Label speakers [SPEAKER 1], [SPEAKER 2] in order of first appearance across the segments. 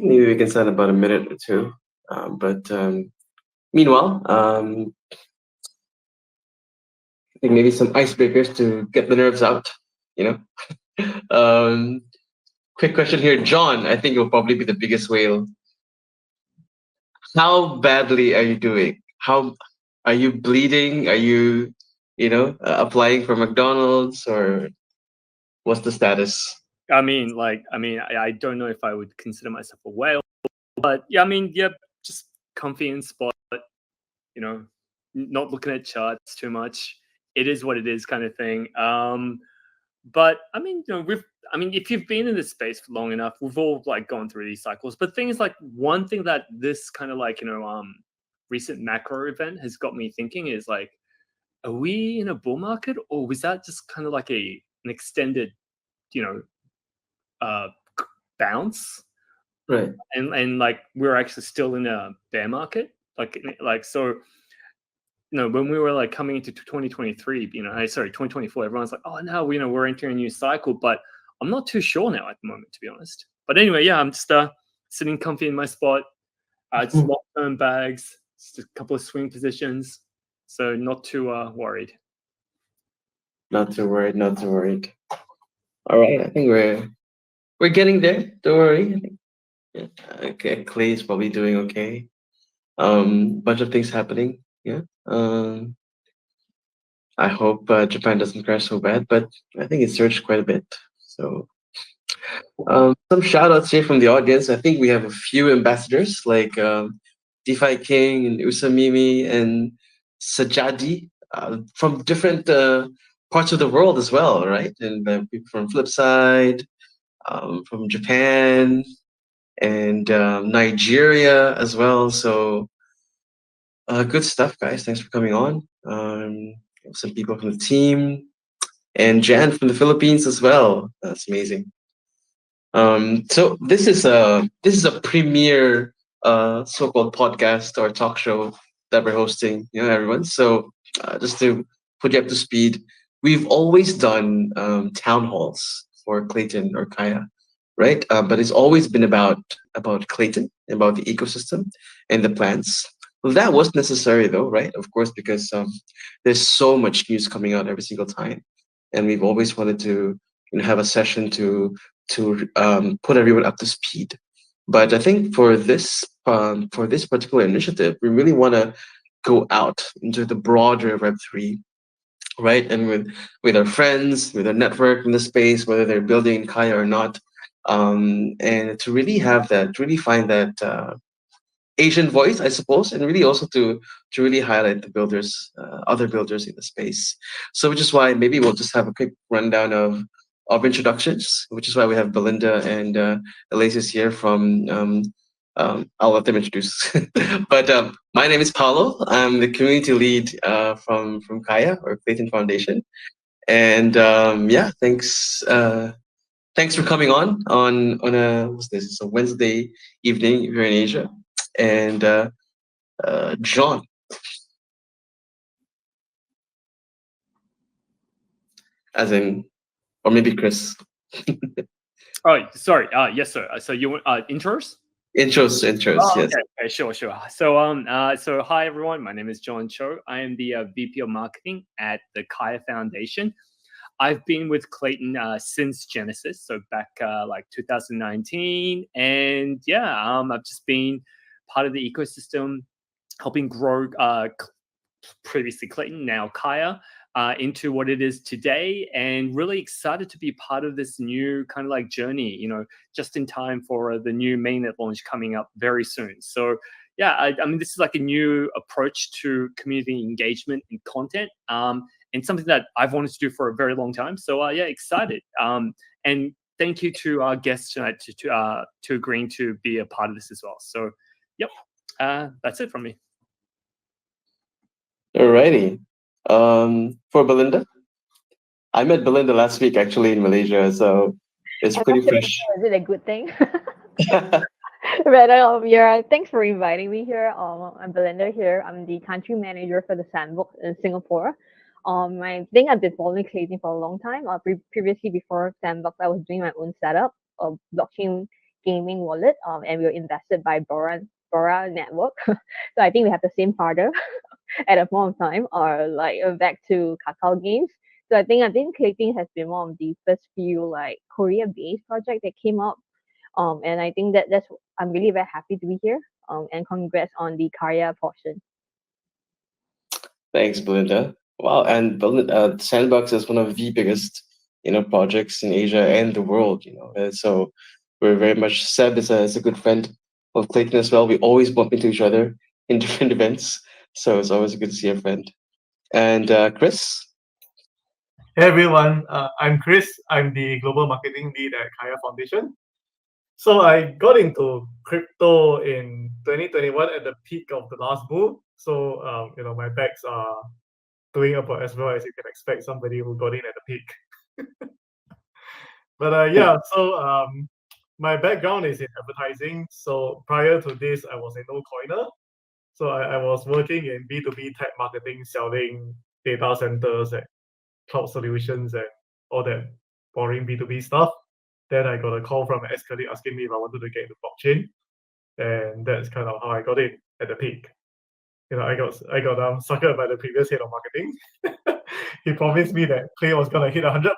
[SPEAKER 1] maybe we can spend about a minute or two. But meanwhile, I think maybe some icebreakers to get the nerves out. You know. Quick question here, John. I think you'll probably be the biggest whale. How badly are you doing? How are you bleeding? Are you, applying for McDonald's, or what's the status?
[SPEAKER 2] I don't know if I would consider myself a whale, but yeah, just comfy in spot, not looking at charts too much. It is what it is, kind of thing. But if you've been in this space for long enough, we've all like gone through these cycles. But things like one thing that this kind of recent macro event has got me thinking is like, are we in a bull market, or was that just kind of like an extended, you know, bounce,
[SPEAKER 1] Right.
[SPEAKER 2] and like we're actually still in a bear market, so. When we were like coming into 2023, 2024, everyone's like, oh no, we're entering a new cycle, but I'm not too sure now at the moment, to be honest. But anyway, yeah, I'm just sitting comfy in my spot. It's long-term bags, just a couple of swing positions, so not too worried.
[SPEAKER 1] Not too worried. Not too worried. All right, I think we're getting there. Don't worry. I think, yeah. Okay, Clay's probably doing okay. Bunch of things happening. Yeah. I hope Japan doesn't crash so bad, but I think it surged quite a bit. So, some shout outs here from the audience. I think we have a few ambassadors like DeFi King and Usamimi and Sajadi from different parts of the world as well, right? And people from Flipside, from Japan, and Nigeria as well. So, good stuff, guys. Thanks for coming on. Some people from the team, and Jan from the Philippines as well. That's amazing. So this is a premiere so-called podcast or talk show that we're hosting, everyone. So just to put you up to speed, we've always done town halls for Clayton or Kaia, right? But it's always been about Clayton, about the ecosystem and the plans. Well, that was necessary though, right? Of course, because there's so much news coming out every single time, and we've always wanted to have a session to put everyone up to speed. But I think for this particular initiative, we really want to go out into the broader Web3, right? And with our friends, with our network in the space, whether they're building Kaya or not, and to really have that, really find that Asian voice, I suppose, and really also to really highlight the builders, other builders in the space. So, which is why maybe we'll just have a quick rundown of introductions, which is why we have Belinda and Elasis here from. I'll let them introduce. But my name is Paulo. I'm the community lead from Kaya or Clayton Foundation, and yeah, thanks for coming on a what's this? It's a Wednesday evening if you're in Asia, and John. As in, or maybe Chris.
[SPEAKER 2] Oh, sorry. Yes, sir. So you want intros?
[SPEAKER 1] Intros,
[SPEAKER 2] Oh,
[SPEAKER 1] yes.
[SPEAKER 2] okay, sure. So hi everyone. My name is John Cho. I am the VP of Marketing at the Kaia Foundation. I've been with Clayton since Genesis, so back like 2019, and yeah, I've just been part of the ecosystem, helping grow previously Clayton, now Kaia, into what it is today, and really excited to be part of this new kind of like journey, just in time for the new mainnet launch coming up very soon. So yeah, I mean, this is like a new approach to community engagement and content, and something that I've wanted to do for a very long time. So yeah, excited. And thank you to our guests tonight to agreeing to be a part of this as well. So yep, that's it from me.
[SPEAKER 1] Alrighty. For Belinda, I met Belinda last week actually in Malaysia, so it's pretty fresh.
[SPEAKER 3] Is it a good thing? But yeah, thanks for inviting me here. I'm Belinda here. I'm the country manager for the Sandbox in Singapore. I think I've been following Clayton for a long time. Previously, before Sandbox, I was doing my own setup of blockchain gaming wallet, and we were invested by Bora Network. So I think we have the same father at a point of time, or like back to Kakao Games. So I think Clayton has been one of the first few like Korea-based project that came up. And I think that's I'm really very happy to be here. And congrats on the Kaia portion.
[SPEAKER 1] Thanks, Belinda. Wow, and Belinda, Sandbox is one of the biggest, projects in Asia and the world. So we're very much Seb is a good friend of Clayton as well. We always bump into each other in different events, so it's always good to see a friend. And Chris,
[SPEAKER 4] Hey everyone, I'm Chris. I'm the global marketing lead at Kaia Foundation. So I got into crypto in 2021 at the peak of the last bull. So my bags are doing about as well as you can expect somebody who got in at the peak. But my background is in advertising. So prior to this, I was a no coiner. So I was working in B2B tech marketing, selling data centers and cloud solutions and all that boring B2B stuff. Then I got a call from an ex-colleague asking me if I wanted to get into blockchain. And that's kind of how I got in at the peak. I got suckered by the previous head of marketing. He promised me that Clay was gonna hit $100.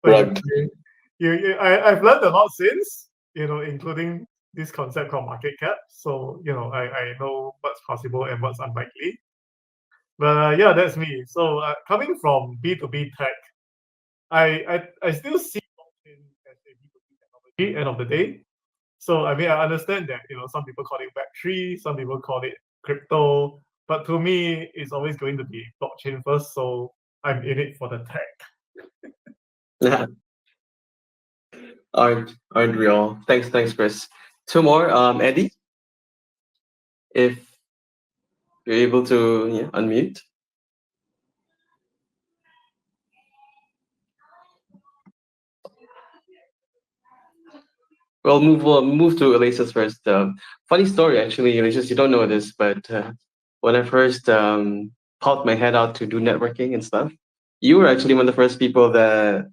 [SPEAKER 1] Right.
[SPEAKER 4] I've learned a lot since, including this concept called market cap. So, I know what's possible and what's unlikely. But that's me. So coming from B2B tech, I still see blockchain as a B2B technology end of the day. So I mean I understand that some people call it Web3, some people call it crypto, but to me it's always going to be blockchain first. So I'm in it for the tech.
[SPEAKER 1] Yeah. Aren't we all? Thanks, Chris. Two more. Eddie, if you're able to unmute. We'll move to Elisa's first. Funny story, actually, Elisa. You don't know this, but when I first popped my head out to do networking and stuff, you were actually one of the first people that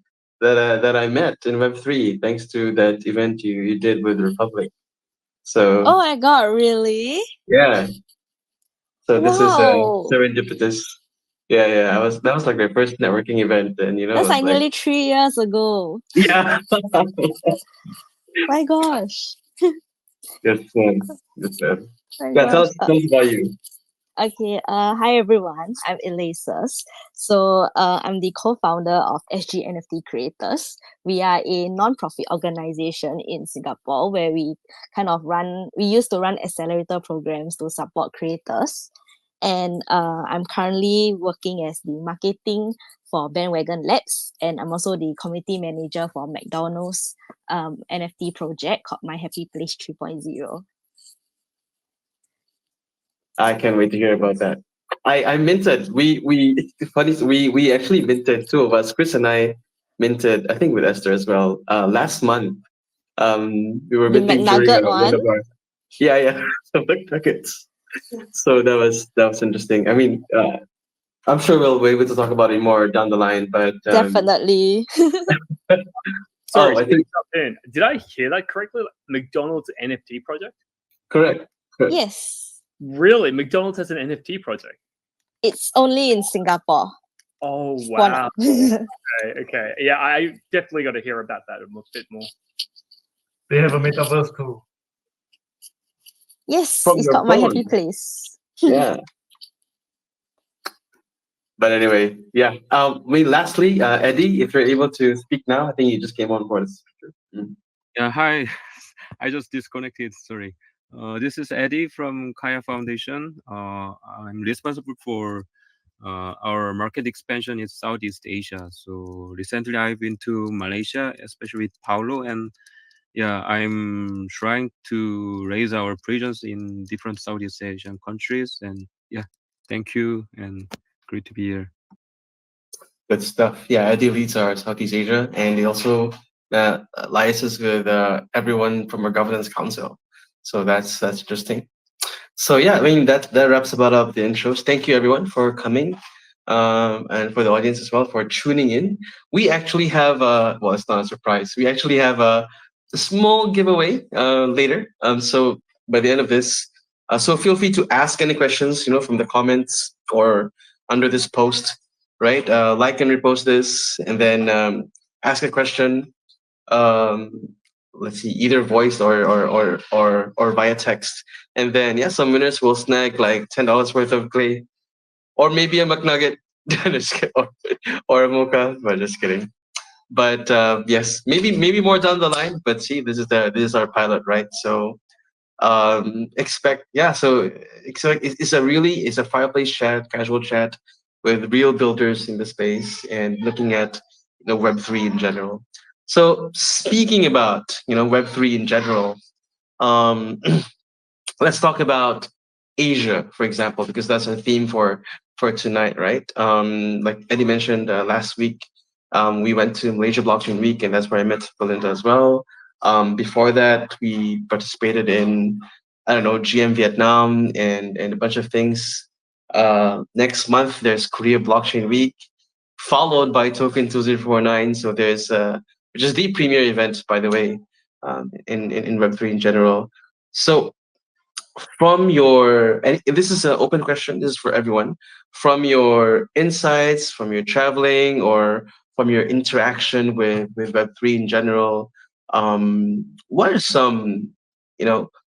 [SPEAKER 1] I met in Web3, thanks to that event you did with Republic. So
[SPEAKER 5] Oh my god, really?
[SPEAKER 1] yeah. So this is
[SPEAKER 5] Wow.
[SPEAKER 1] serendipitous. Yeah. That was like my first networking event, and it
[SPEAKER 5] That's
[SPEAKER 1] was
[SPEAKER 5] like nearly 3 years ago.
[SPEAKER 1] yeah.
[SPEAKER 5] My gosh.
[SPEAKER 1] Yes, yes.
[SPEAKER 5] My
[SPEAKER 1] Yeah, tell
[SPEAKER 5] gosh.
[SPEAKER 1] us about you.
[SPEAKER 5] Okay, hi everyone. I'm Elasas. So I'm the co-founder of SG NFT Creators. We are a non-profit organization in Singapore where we used to run accelerator programs to support creators. And I'm currently working as the marketing for Bandwagon Labs, and I'm also the community manager for McDonald's NFT project called My Happy Place 3.0.
[SPEAKER 1] I can't wait to hear about that. I minted. We actually minted, two of us. Chris and I minted. I think with Esther as well. Last month, we were
[SPEAKER 5] The
[SPEAKER 1] minting during
[SPEAKER 5] McNugget
[SPEAKER 1] one
[SPEAKER 5] one?
[SPEAKER 1] of our some McNuggets. So that was interesting. I mean, I'm sure we'll be able to talk about it more down the line. But
[SPEAKER 5] Definitely.
[SPEAKER 2] Sorry,
[SPEAKER 1] I think
[SPEAKER 2] did I hear that correctly? McDonald's NFT project?
[SPEAKER 1] correct.
[SPEAKER 5] Yes.
[SPEAKER 2] Really? McDonald's has an NFT project?
[SPEAKER 5] It's only in Singapore.
[SPEAKER 2] Oh,
[SPEAKER 5] One
[SPEAKER 2] wow.
[SPEAKER 5] of-
[SPEAKER 2] Okay. Yeah, I definitely got to hear about that a bit more.
[SPEAKER 4] They have a metaverse too.
[SPEAKER 5] Yes,
[SPEAKER 1] From
[SPEAKER 5] it's
[SPEAKER 1] your
[SPEAKER 5] called My Happy
[SPEAKER 1] phone.
[SPEAKER 5] Place.
[SPEAKER 1] Yeah. But anyway, yeah. Lastly, Eddie, if you're able to speak now, I think you just came on board as a speaker.
[SPEAKER 6] Yeah, hi. I just disconnected. Sorry. This is Eddie from Kaia Foundation. I'm responsible for our market expansion in Southeast Asia. So recently, I've been to Malaysia, especially with Paulo, and yeah, I'm trying to raise our presence in different Southeast Asian countries. And yeah, thank you, and great to be here.
[SPEAKER 1] Good stuff. Yeah, Eddie leads our Southeast Asia, and he also liaises with everyone from our governance council. So that's interesting. So yeah, I mean that wraps about up the intros. Thank you everyone for coming. and for the audience as well for tuning in. We actually have well, it's not a surprise. We actually have a small giveaway later. So by the end of this, so feel free to ask any questions, from the comments or under this post, right? Like and repost this, and then ask a question. Um, let's see, either voice or via text, and then yeah, some winners will snag like $10 worth of clay or maybe a McNugget, just kidding. Or a mocha. But just kidding. But yes, maybe more down the line. But see, this is our pilot, right? So expect yeah. So expect it's a fireplace chat, casual chat with real builders in the space and looking at Web3 in general. So speaking about Web3 in general, um, let's talk about Asia, for example, because that's our theme for tonight, right? Like Eddie mentioned last week, we went to Malaysia Blockchain Week, and that's where I met Belinda as well. Before that, we participated in I don't know GM Vietnam and a bunch of things. Next month, there's Korea Blockchain Week, followed by Token 2049. So there's which is the premier event, by the way, in Web3 in general. So from your and this is an open question, this is for everyone, from your insights, from your traveling, or from your interaction with Web3 in general, what are some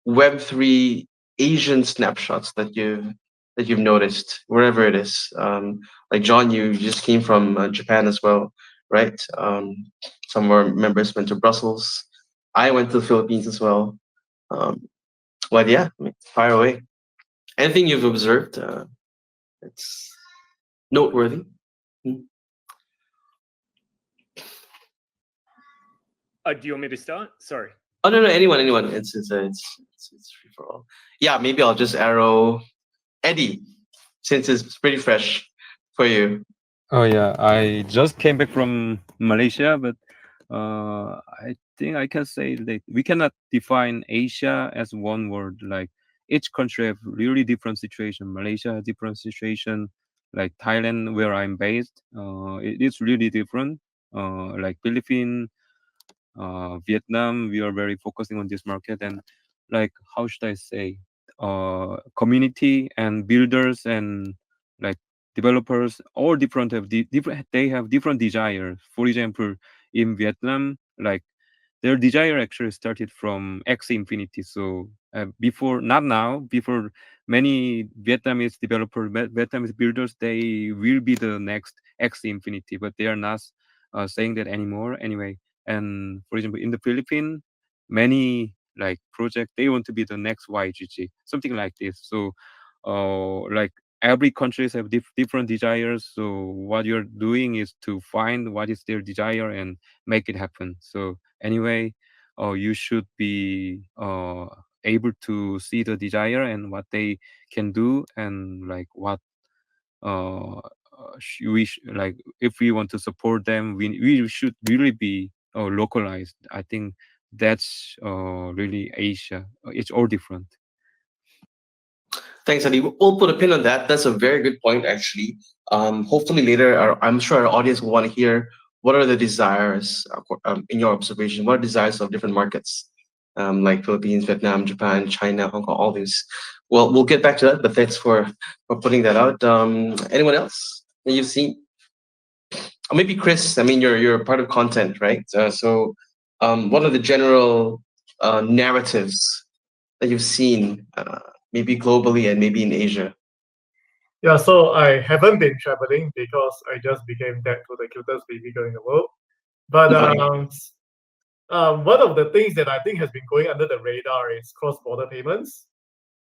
[SPEAKER 1] Web3 Asian snapshots that you've noticed wherever it is? Like John, you just came from Japan as well, right? Some of our members went to Brussels. I went to the Philippines as well. um, well, yeah, I mean, fire away. Anything you've observed, it's noteworthy. Hmm.
[SPEAKER 2] Do you want me to start? Sorry.
[SPEAKER 1] Oh no, anyone. It's free for all. Yeah, maybe I'll just arrow Eddie, since it's pretty fresh for you.
[SPEAKER 6] Oh yeah, I just came back from Malaysia, but I think I can say that we cannot define Asia as one word. Like each country have really different situation. Malaysia has different situation. Like Thailand, where I'm based, it is really different. Like Philippines, Vietnam, we are very focusing on this market, and like how should I say, community and builders and like developers all different have different, they have different desires. For example, in Vietnam, like their desire actually started from X Infinity. So before, not now, before many Vietnamese developers, Vietnamese builders, they will be the next X Infinity, but they are not saying that anymore. Anyway, and for example, in the Philippines, many like project they want to be the next YGG, something like this. So, like every countries have different desires. So what you're doing is to find what is their desire and make it happen. So anyway, you should be able to see the desire and what they can do, and like what like if we want to support them, we should really be localized. I think that's really Asia. It's all different.
[SPEAKER 1] Thanks, Eddie. We'll put a pin on that. That's a very good point, actually. Hopefully later, I'm sure our audience will want to hear what are the desires, in your observation. What are desires of different markets, like Philippines, Vietnam, Japan, China, Hong Kong, all these. Well, we'll get back to that, but thanks for putting that out. Anyone else that you've seen? Or maybe Chris. I mean, you're part of content, right? So, what are the general narratives that you've seen, maybe globally and maybe in Asia?
[SPEAKER 4] Yeah, so I haven't been traveling because I just became dad to the cutest baby girl in the world. But one of the things that I think has been going under the radar is cross-border payments.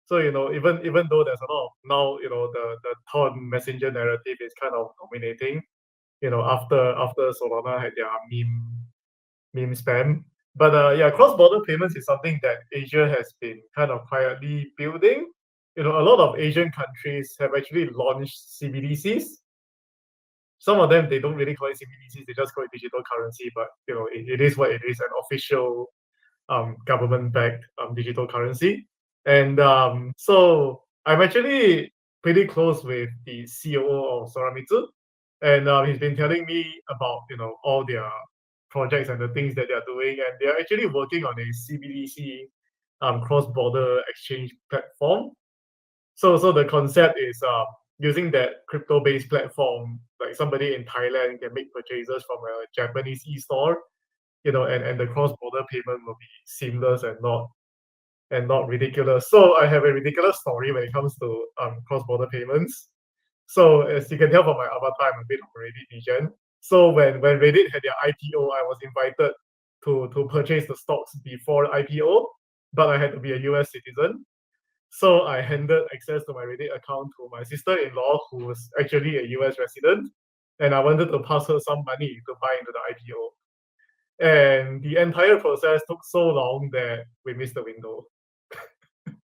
[SPEAKER 4] So even though there's a lot of now, the Ton messenger narrative is kind of dominating. After Solana had their meme spam. But yeah, cross-border payments is something that Asia has been kind of quietly building. A lot of Asian countries have actually launched CBDCs. Some of them, they don't really call it CBDCs, they just call it digital currency, but it is what it is, an official government-backed digital currency. And so I'm actually pretty close with the COO of Soramitsu, and he's been telling me about all their projects and the things that they're doing, and they're actually working on a CBDC cross-border exchange platform. So the concept is using that crypto-based platform, like somebody in Thailand can make purchases from a Japanese e-store, and the cross-border payment will be seamless and not ridiculous. So I have a ridiculous story when it comes to cross-border payments. So as you can tell from my avatar, I'm a bit of a Reddit degen. So when Reddit had their IPO, I was invited to purchase the stocks before IPO, but I had to be a US citizen. So I handed access to my Reddit account to my sister-in-law, who was actually a US resident, and I wanted to pass her some money to buy into the IPO. And the entire process took so long that we missed the window.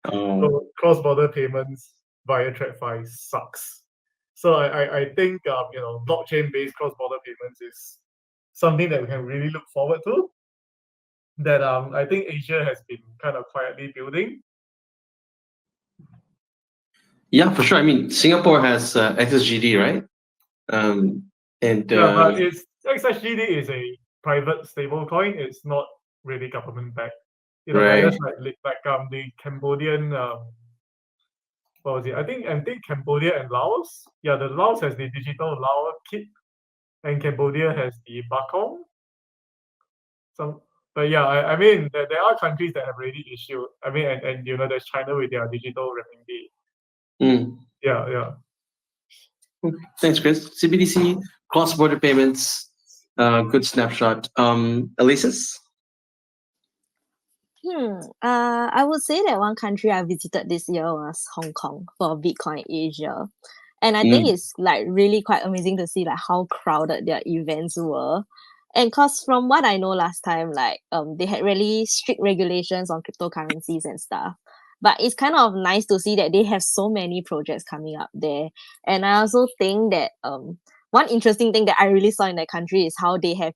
[SPEAKER 1] Oh,
[SPEAKER 4] So cross-border payments via TradFi sucks. So I think blockchain-based cross-border payments is something that we can really look forward to. That I think Asia has been kind of quietly building.
[SPEAKER 1] yeah, for sure. I mean, Singapore has XSGD, right? And
[SPEAKER 4] Yeah, but XSGD is a private stable coin. It's not really government backed.
[SPEAKER 1] Right.
[SPEAKER 4] Whereas like the Cambodian what was it? I think Cambodia and Laos. Yeah, the Laos has the digital Lao kit, and Cambodia has the Bakong. But yeah, I mean there are countries that have already issued. I mean, and there's China with their digital renminbi.
[SPEAKER 1] Mm.
[SPEAKER 4] Yeah.
[SPEAKER 1] Thanks, Chris. CBDC, cross-border payments, good snapshot. Alesis?
[SPEAKER 5] I would say that one country I visited this year was Hong Kong for Bitcoin Asia. And I think it's like really quite amazing to see like how crowded their events were. And cause from what I know last time, like they had really strict regulations on cryptocurrencies and stuff. But it's kind of nice to see that they have so many projects coming up there. And I also think that one interesting thing that I really saw in that country is how they have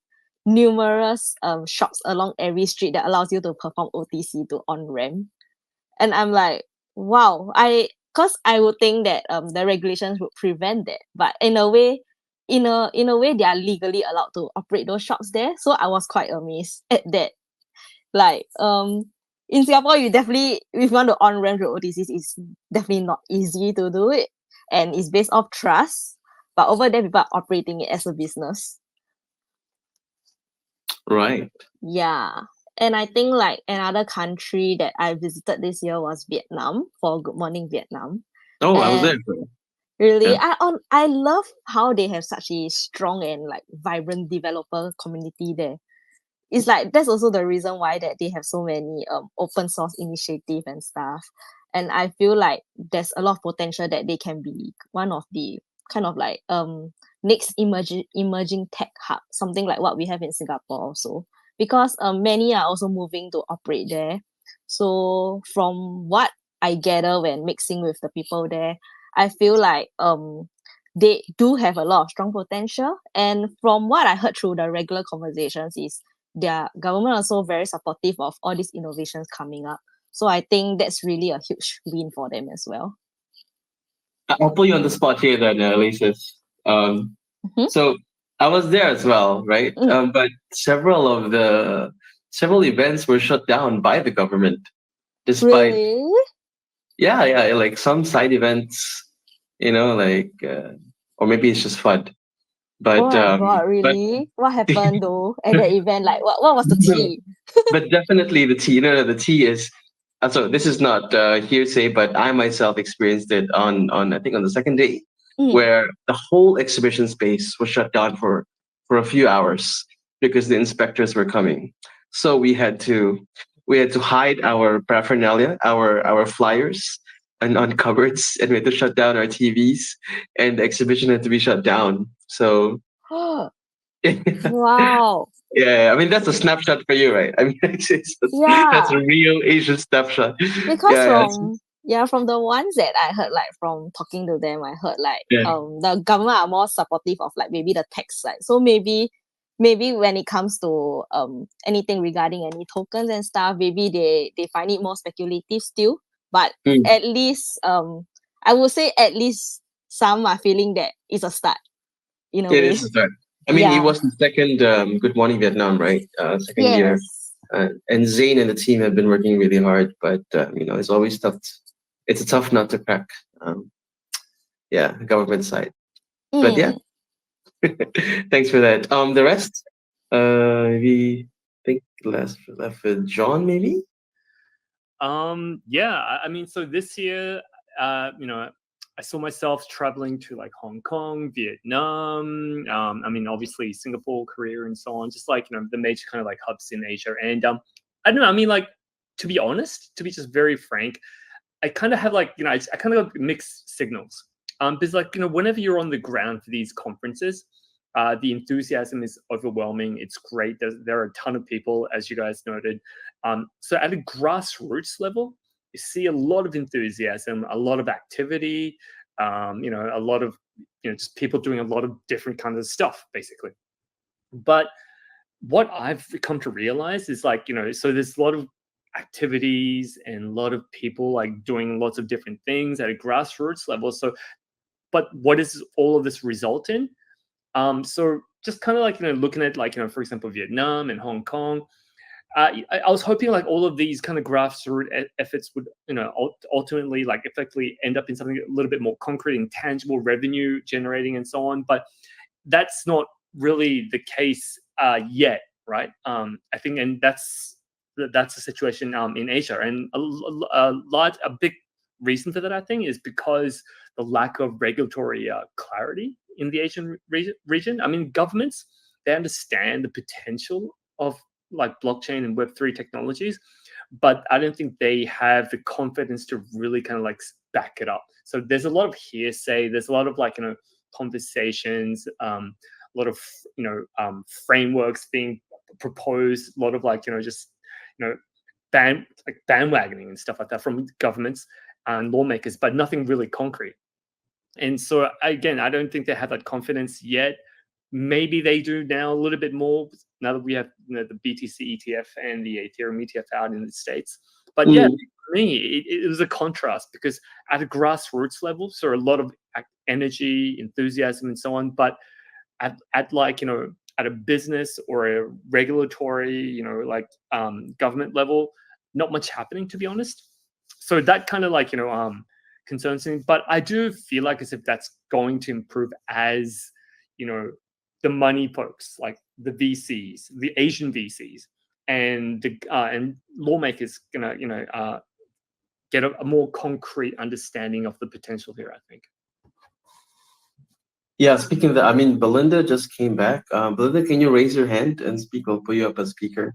[SPEAKER 5] numerous shops along every street that allows you to perform OTC to on-ramp. And I'm like, wow, because I would think that the regulations would prevent that. But in a way, they are legally allowed to operate those shops there. So I was quite amazed at that. Like in Singapore, if you want to on-ramp your OTCs, it's definitely not easy to do it. And it's based off trust. But over there, people are operating it as a business.
[SPEAKER 1] Right.
[SPEAKER 5] Yeah. And I think like another country that I visited this year was Vietnam for Good Morning Vietnam.
[SPEAKER 1] Oh, I was
[SPEAKER 5] And
[SPEAKER 1] there.
[SPEAKER 5] really,
[SPEAKER 1] Yeah.
[SPEAKER 5] I love how they have such a strong and like vibrant developer community there. It's like that's also the reason why that they have so many open source initiative and stuff. And I feel like there's a lot of potential that they can be one of the kind of like next emerging tech hub, something like what we have in Singapore also. Because many are also moving to operate there. So from what I gather when mixing with the people there, I feel like they do have a lot of strong potential. And from what I heard through the regular conversations is their government also very supportive of all these innovations coming up. So I think that's really a huge win for them as well.
[SPEAKER 1] I'll put you on the spot here then, Alesis. So I was there as well, right? But several events were shut down by the government, despite
[SPEAKER 5] Really?
[SPEAKER 1] yeah, like some side events, like or maybe it's just FUD. But
[SPEAKER 5] Oh my god, really? What happened though at the event? Like what was the tea?
[SPEAKER 1] but definitely the tea. The tea is. So this is not hearsay, but I myself experienced it on I think on the second day, where the whole exhibition space was shut down for a few hours because the inspectors were coming. So we had to hide our paraphernalia, our flyers, and on cupboards, and we had to shut down our TVs, and the exhibition had to be shut down. So.
[SPEAKER 5] Wow.
[SPEAKER 1] Yeah, I mean that's a snapshot for you, right? I mean, that's a real Asian snapshot.
[SPEAKER 5] Because from the ones that I heard, like from talking to them, I heard like the government are more supportive of like maybe the tax side. So maybe when it comes to anything regarding any tokens and stuff, maybe they find it more speculative still. But at least I would say at least some are feeling that it's a start in a
[SPEAKER 1] It
[SPEAKER 5] way.
[SPEAKER 1] is a start. I mean, it
[SPEAKER 5] Yeah.
[SPEAKER 1] was the second Good Morning Vietnam, right? Second year.
[SPEAKER 5] Yes.
[SPEAKER 1] And Zayn and the team have been working really hard, but it's always tough. It's a tough nut to crack. Um, yeah, government side. But yeah,
[SPEAKER 5] Mm.
[SPEAKER 1] thanks for that. The rest, we think left with John, maybe.
[SPEAKER 2] Yeah, I mean, so this year, you know, I saw myself traveling to like Hong Kong, Vietnam. I mean, obviously Singapore, Korea, and so on. Just like the major kind of like hubs in Asia. And I don't know. I mean, like to be honest, to be just very frank, I kind of have like I kind of got mixed signals. Because like whenever you're on the ground for these conferences, the enthusiasm is overwhelming. It's great. There are a ton of people, as you guys noted. So at a grassroots level, you see a lot of enthusiasm, a lot of activity. A lot of just people doing a lot of different kinds of stuff, basically. But what I've come to realize is like so there's a lot of activities and a lot of people like doing lots of different things at a grassroots level. So, but what does all of this result in? So just kind of like looking at like for example Vietnam and Hong Kong, I was hoping like all of these kind of grassroots efforts would ultimately like effectively end up in something a little bit more concrete and tangible, revenue generating and so on. But that's not really the case yet, right? I think, and that's the situation in Asia, and a big reason for that I think is because the lack of regulatory clarity in the Asian region. I mean, governments, they understand the potential of like blockchain and Web3 technologies, but I don't think they have the confidence to really kind of like back it up. So there's a lot of hearsay. There's a lot of like conversations, a lot of frameworks being proposed, a lot of like just bandwagoning and stuff like that from governments and lawmakers, but nothing really concrete. And so again, I don't think they have that confidence yet. Maybe they do now a little bit more now that we have the BTC ETF and the Ethereum ETF out in the States. But yeah, for me, it was a contrast because at a grassroots level, so a lot of energy, enthusiasm, and so on. But at like at a business or a regulatory government level, not much happening, to be honest. So that kind of like concerns me. But I do feel like as if that's going to improve as the money folks, like the VCs, the Asian VCs, and the and lawmakers gonna get a more concrete understanding of the potential here, I think.
[SPEAKER 1] Yeah, speaking of that, I mean, Belinda just came back. Belinda, can you raise your hand and speak? I'll put you up as speaker.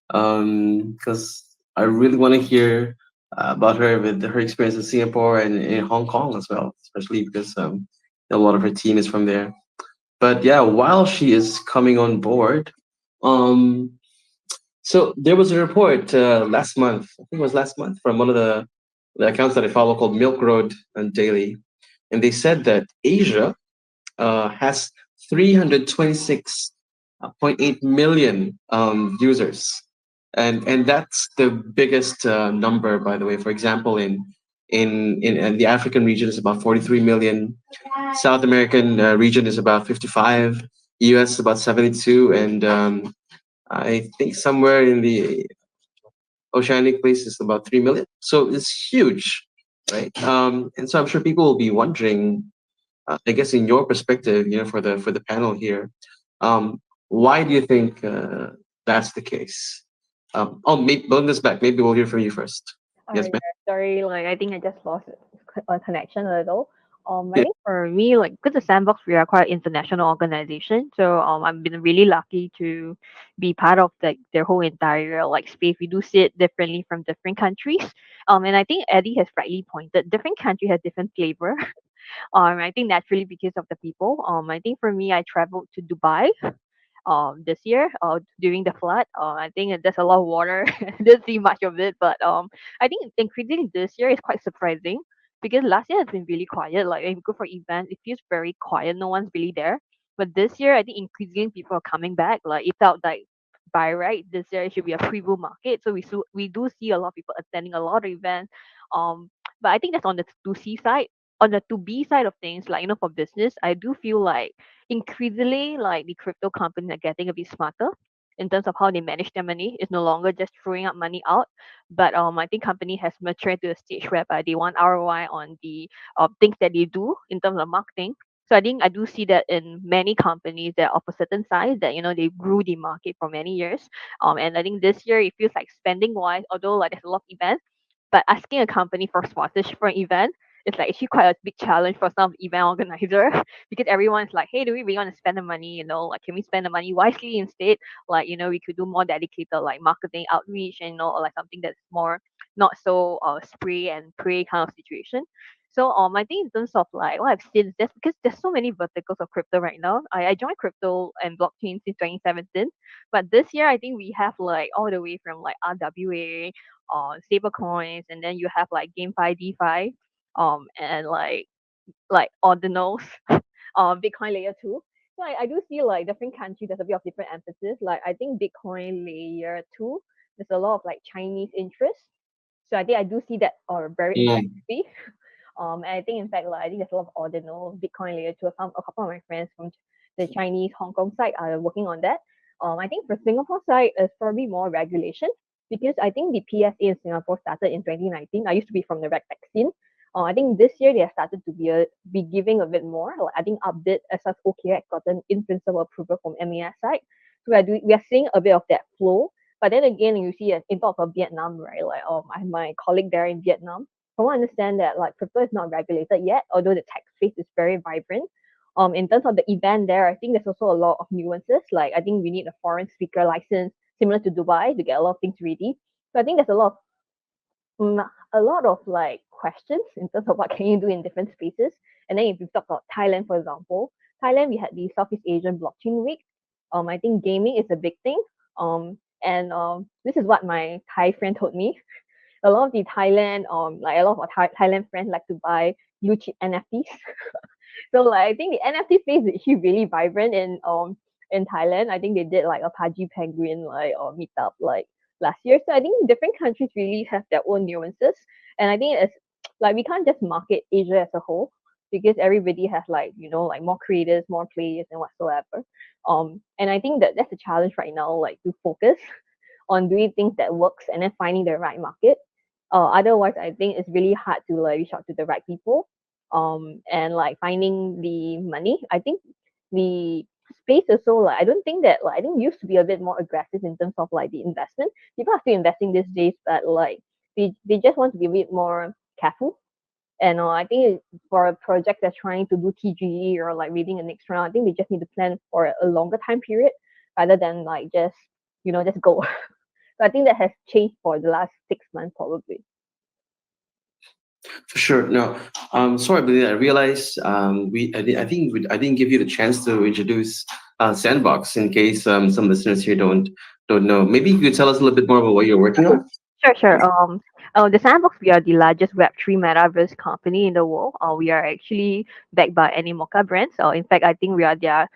[SPEAKER 1] Because I really want to hear about her with her experience in Singapore and in Hong Kong as well, especially because a lot of her team is from there. But yeah, while she is coming on board, um, so there was a report last month. I think it was last month from one of the accounts that I follow called Milk Road and Daily, and they said that Asia has 326.8 million users, and that's the biggest number, by the way. For example, in the African region is about 43 million, South American region is about 55, US about 72, and I think somewhere in the oceanic place is about 3 million. So it's huge, right? And so I'm sure people will be wondering, I guess in your perspective, for the panel here, why do you think that's the case? Maybe Belinda's back. Maybe we'll hear from you first. Yes, ma'am.
[SPEAKER 3] Sorry, like I think I just lost a connection a little. I
[SPEAKER 1] Yeah.
[SPEAKER 3] think for me, like, because the Sandbox, we are quite an international organization, so I've been really lucky to be part of their whole entire like space. We do see it differently from different countries. And I think Eddie has rightly pointed, different country has different flavor. I think naturally because of the people. I think for me, I traveled to Dubai this year during the flood. I think there's a lot of water. Didn't see much of it, but I think increasing this year is quite surprising because last year has been really quiet. Like if you go for events, it feels very quiet. No one's really there. But this year, I think increasingly people are coming back. Like it felt like by right this year it should be a pre-boom market. So we do see a lot of people attending a lot of events. Um, But I think that's on the 2C side. On the 2B side of things, like, for business, I do feel like increasingly, like, the crypto companies are getting a bit smarter in terms of how they manage their money. It's no longer just throwing up money out, but I think company has matured to a stage whereby they want ROI on the things that they do in terms of marketing. So I think I do see that in many companies that are of a certain size that they grew the market for many years. And I think this year it feels like spending wise, although like there's a lot of events, but asking a company for sponsorship for an event is like actually quite a big challenge for some event organizer because everyone's like, hey, do we really want to spend the money? Like, can we spend the money wisely instead? Like, we could do more dedicated like marketing outreach and or like something that's more not so spray and pray kind of situation. So I think in terms of like what I've seen is just because there's so many verticals of crypto right now. I joined crypto and blockchain since 2017, but this year I think we have like all the way from like RWA, stable coins, and then you have like GameFi, DeFi, and like ordinals, Bitcoin layer two. So I do see like different countries there's a bit of different emphasis. Like I think Bitcoin layer two, there's a lot of like Chinese interest. So I think I do see that very
[SPEAKER 1] Mm.
[SPEAKER 3] aggressively. And I think in fact like I think there's a lot of ordinal Bitcoin layer two. A couple of my friends from the Chinese Hong Kong side are working on that. I think for Singapore side it's probably more regulation because I think the PSA in Singapore started in 2019. I used to be from the RegTech scene. I think this year they have started to be giving a bit more. Like I think update as such OKX gotten in principle approval from MES side. So we are seeing a bit of that flow. But then again, you see in talk of Vietnam, right? Like I have my colleague there in Vietnam. From what I understand that like crypto is not regulated yet, although the tech space is very vibrant. In terms of the event there, I think there's also a lot of nuances. Like I think we need a foreign speaker license similar to Dubai to get a lot of things ready. So I think there's a lot of like questions in terms of what can you do in different spaces. And then if you talk about Thailand, for example, Thailand we had the Southeast Asian Blockchain Week. I think gaming is a big thing. And this is what my Thai friend told me. A lot of the Thailand, like a lot of our Thailand friends like to buy blue chip NFTs. So like I think the NFT space is actually really vibrant in Thailand. I think they did like a Pudgy Penguin like or meetup like last year. So I think different countries really have their own nuances. And I think it's like we can't just market Asia as a whole because everybody has like, like more creators, more players and whatsoever. And I think that that's a challenge right now, like to focus on doing things that works and then finding the right market. Otherwise, I think it's really hard to like reach out to the right people. And like finding the money. I think the space also like I don't think that like I think used to be a bit more aggressive in terms of like the investment. People are still investing these days, but like they just want to be a bit more careful. And I think for a project that's trying to do TGE or like reading the next round, I think they just need to plan for a longer time period rather than like just just go. So I think that has changed for the last 6 months probably.
[SPEAKER 1] For sure. No, sorry, but I realized I didn't give you the chance to introduce Sandbox in case some listeners here don't know. Maybe you could tell us a little bit more about what you're working on.
[SPEAKER 3] Sure, sure. The Sandbox, we are the largest Web3 metaverse company in the world. We are actually backed by Animoca brands. In fact, I think we are their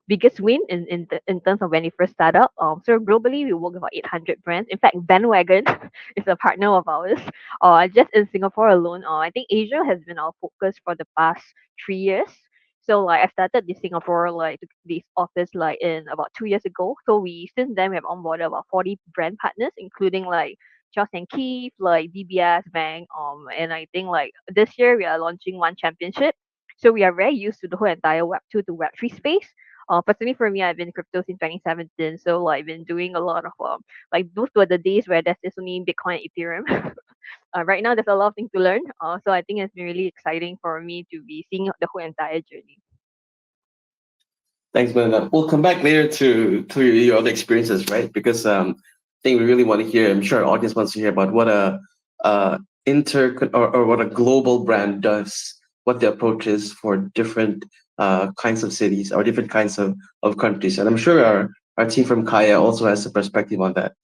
[SPEAKER 3] biggest win in terms of when they first started up. So globally, we work with about 800 brands. In fact, Bandwagon is a partner of ours. Just in Singapore alone, I think Asia has been our focus for the past 3 years. So like I started this Singapore like this office like in about 2 years ago. So we since then we have onboarded about 40 brand partners, including like Charles and Keith, like DBS Bank. And I think like this year we are launching one championship. So we are very used to the whole entire Web 2 to Web 3 space. Personally for me, I've been in crypto since 2017. So like I've been doing a lot of like those were the days where there's just only Bitcoin and Ethereum. Right now there's a lot of things to learn. So I think it's been really exciting for me to be seeing the whole entire journey.
[SPEAKER 1] Thanks, Belinda. We'll come back later to your other experiences, right? Because I think we really want to hear. I'm sure our audience wants to hear about what a or what a global brand does, what the approach is for different kinds of cities or different kinds of countries. And I'm sure our team from Kaia also has a perspective on that.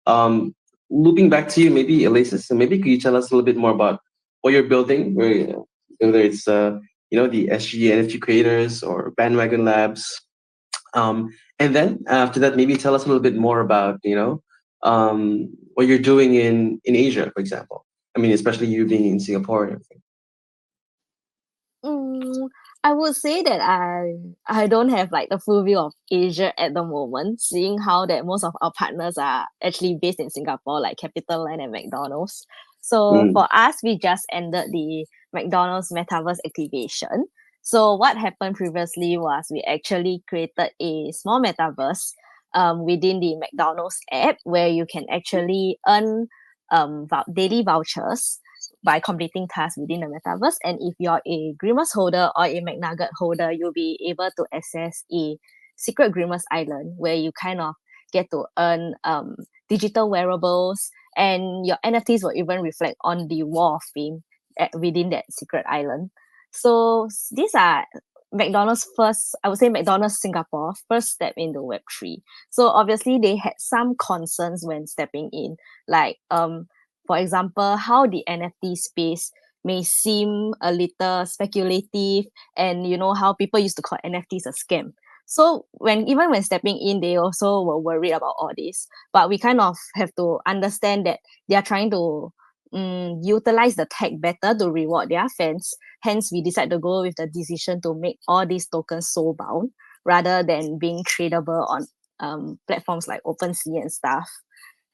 [SPEAKER 1] Um, Looping back to you, maybe Elisa, so maybe could you tell us a little bit more about what you're building, whether it's the SG NFT creators or Bandwagon Labs, and then after that, maybe tell us a little bit more about what you're doing in Asia, for example. I mean, especially you being in Singapore and everything.
[SPEAKER 5] I would say that I don't have like the full view of Asia at the moment, seeing how that most of our partners are actually based in Singapore, like CapitaLand and McDonald's. So for us, we just ended the McDonald's Metaverse activation. So what happened previously was we actually created a small metaverse within the McDonald's app where you can actually earn daily vouchers by completing tasks within the metaverse. And if you're a Grimace holder or a McNugget holder, you'll be able to access a secret Grimace Island where you kind of get to earn digital wearables, and your NFTs will even reflect on the wall of fame within that secret island. So these are McDonald's first, I would say McDonald's Singapore first step into Web3. So obviously they had some concerns when stepping in, like for example, how the NFT space may seem a little speculative, and you know how people used to call NFTs a scam. So even when stepping in, they also were worried about all this. But we kind of have to understand that they are trying to utilize the tech better to reward their fans. Hence, we decided to go with the decision to make all these tokens soul bound rather than being tradable on platforms like OpenSea and stuff.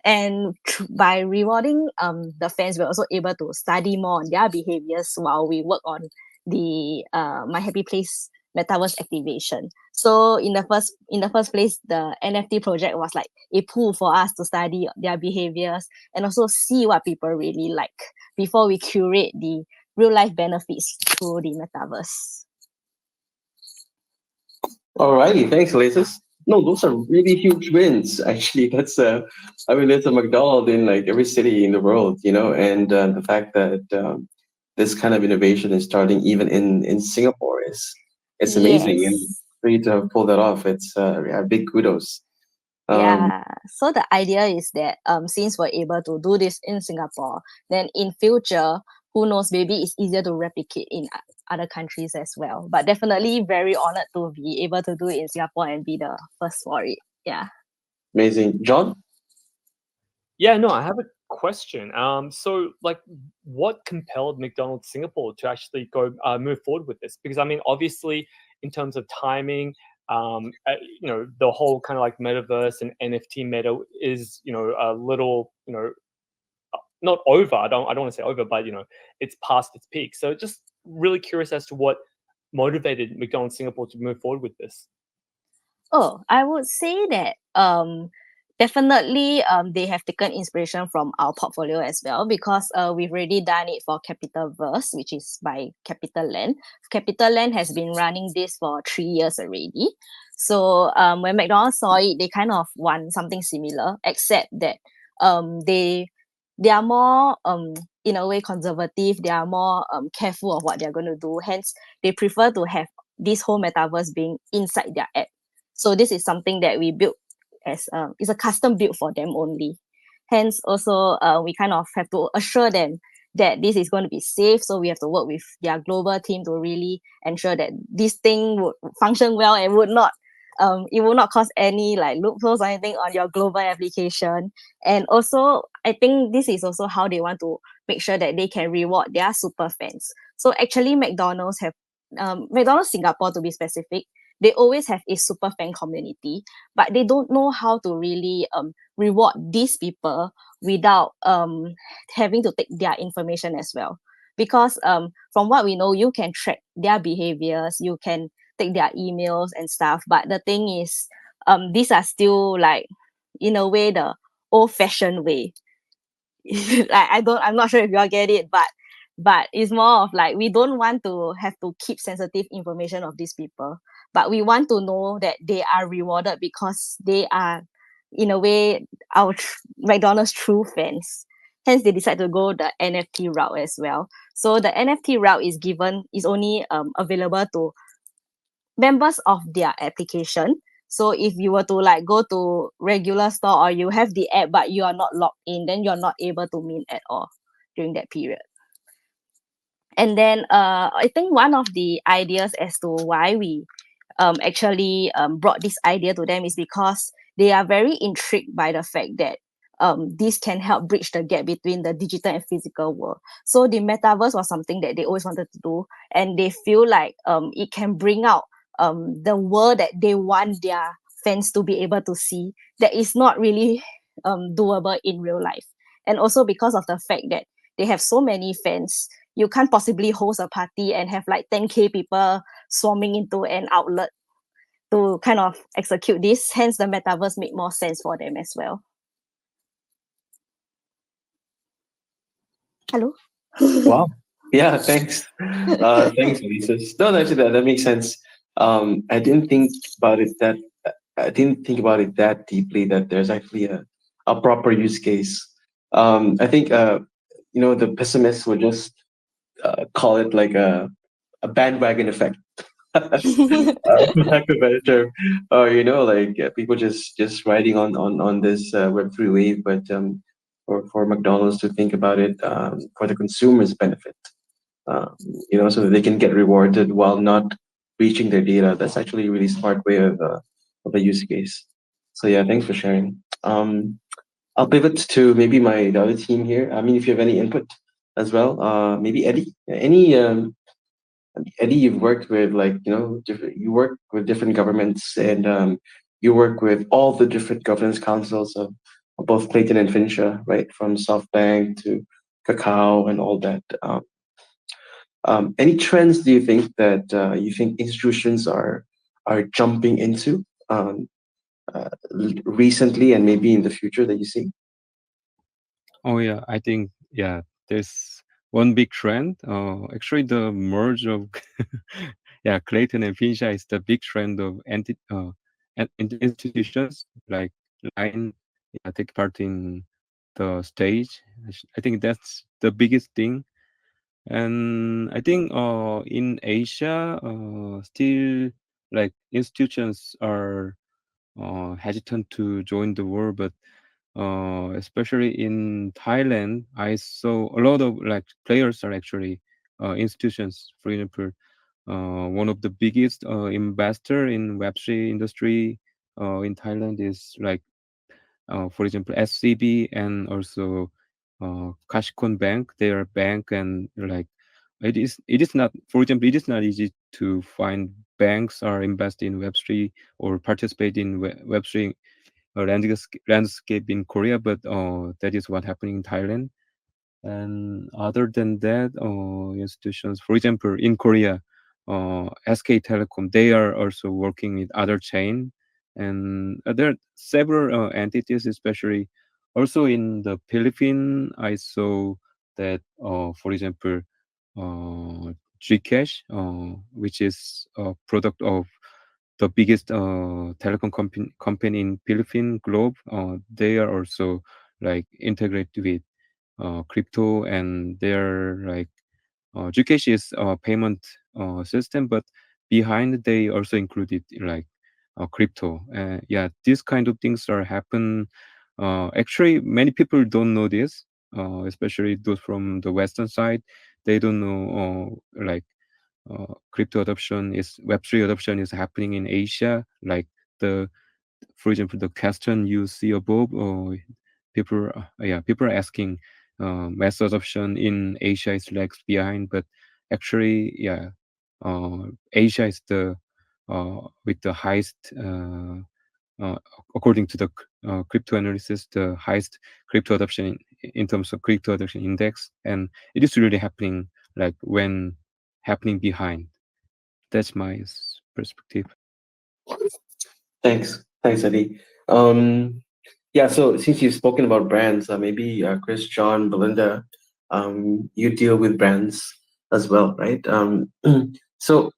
[SPEAKER 5] And by rewarding the fans, we're also able to study more on their behaviors while we work on the My Happy Place metaverse activation. So in the first place, the NFT project was like a pool for us to study their behaviors and also see what people really like before we curate the real life benefits through the metaverse.
[SPEAKER 1] Alrighty, thanks, Alexis. No, those are really huge wins. Actually, that's I mean, there's a McDonald's in like every city in the world, you know, and the fact that this kind of innovation is starting even in Singapore is it's amazing, and
[SPEAKER 5] Yes.
[SPEAKER 1] for you to have pulled that off, it's big kudos.
[SPEAKER 5] Yeah. So the idea is that since we're able to do this in Singapore, then in future, who knows, maybe it's easier to replicate in other countries as well. But definitely very honored to be able to do it in Singapore and be the first for it. Yeah.
[SPEAKER 1] Amazing, John.
[SPEAKER 2] Yeah, no, I have a question. So like, what compelled McDonald's Singapore to actually go move forward with this? Because I mean, obviously, in terms of timing, you know, the whole kind of like metaverse and NFT meta is, you know, a little, you know, not over. I don't want to say over, but you know, it's past its peak. So just really curious as to what motivated McDonald's Singapore to move forward with this.
[SPEAKER 5] Oh, I would say that definitely they have taken inspiration from our portfolio as well, because we've already done it for Capitalverse, which is by CapitaLand. CapitaLand has been running this for 3 years already. So when McDonald's saw it, they kind of want something similar, except that they are more in a way conservative. They are more careful of what they're going to do. Hence, they prefer to have this whole metaverse being inside their app. So this is something that we built as it's a custom build for them only. Hence, also we kind of have to assure them that this is going to be safe. So we have to work with their global team to really ensure that this thing would function well and would not it will not cause any like loopholes or anything on your global application. And also, I think this is also how they want to make sure that they can reward their super fans. So actually, McDonald's Singapore to be specific, they always have a super fan community, but they don't know how to really reward these people without having to take their information as well. Because from what we know, you can track their behaviors, you can take their emails and stuff. But the thing is, these are still like, in a way, the old-fashioned way. I'm not sure if you all get it, but it's more of like, we don't want to have to keep sensitive information of these people, but we want to know that they are rewarded because they are, in a way, our McDonald's true fans. Hence, they decide to go the NFT route as well. So the NFT route is only available to members of their application. So if you were to like go to regular store or you have the app but you are not logged in, then you're not able to mint at all during that period. And then I think one of the ideas as to why we actually brought this idea to them is because they are very intrigued by the fact that this can help bridge the gap between the digital and physical world. So the metaverse was something that they always wanted to do, and they feel like it can bring out the world that they want their fans to be able to see that is not really doable in real life. And also because of the fact that they have so many fans, you can't possibly host a party and have like 10K people swarming into an outlet to kind of execute this. Hence, the metaverse made more sense for them as well. Hello?
[SPEAKER 1] Wow. Yeah, thanks. Thanks, Lisa. No, actually, that makes sense. I didn't think about it that I didn't think about it that deeply. That there's actually a proper use case. I think the pessimists would just call it like a bandwagon effect. For lack of a better term, or like people just riding on this Web3 wave, but for McDonald's to think about it for the consumer's benefit, so that they can get rewarded while not breaching their data. That's actually a really smart way of a use case. So yeah, thanks for sharing. I'll pivot to maybe the other team here. I mean, if you have any input as well, maybe Eddie. Eddie, you've worked with you work with different governments, and you work with all the different governance councils of both Clayton and Fincha, right? From SoftBank to Kakao and all that. Any trends do you think that institutions are jumping into recently and maybe in the future that you see?
[SPEAKER 6] Oh yeah, I think there's one big trend. Actually, the merge of Clayton and Fincha is the big trend of institutions like Line take part in the stage. I think that's the biggest thing. And I think in Asia, still like institutions are hesitant to join the war, but especially in Thailand, I saw a lot of like players are actually institutions. For example, one of the biggest investor in Web3 industry in Thailand is like, for example, SCB and also Kashkon Bank. They are a bank, and like it is not, for example, it is not easy to find banks are invest in Web3 or participate in Web3 landscape in Korea, but that is what happening in Thailand. And other than that, institutions, for example, in Korea, SK Telecom, they are also working with other chain, and there are several entities, especially also in the Philippines. I saw that, for example, Gcash, which is a product of the biggest telecom company in Philippine Globe, they are also like integrated with crypto, and they're like Gcash is a payment system, but behind they also included like crypto. These kind of things are happen. Actually, many people don't know this, especially those from the Western side. They don't know crypto adoption is Web3 adoption is happening in Asia. Like for example, the question you see above, or people are asking mass adoption in Asia is lags behind, but actually, Asia is the with the highest, uh, according to the crypto analysis, the highest crypto adoption in terms of crypto adoption index, and it is really happening like when happening behind. That's my perspective.
[SPEAKER 1] Thanks, Eddie. So since you've spoken about brands, maybe Chris, John, Belinda, you deal with brands as well, right? So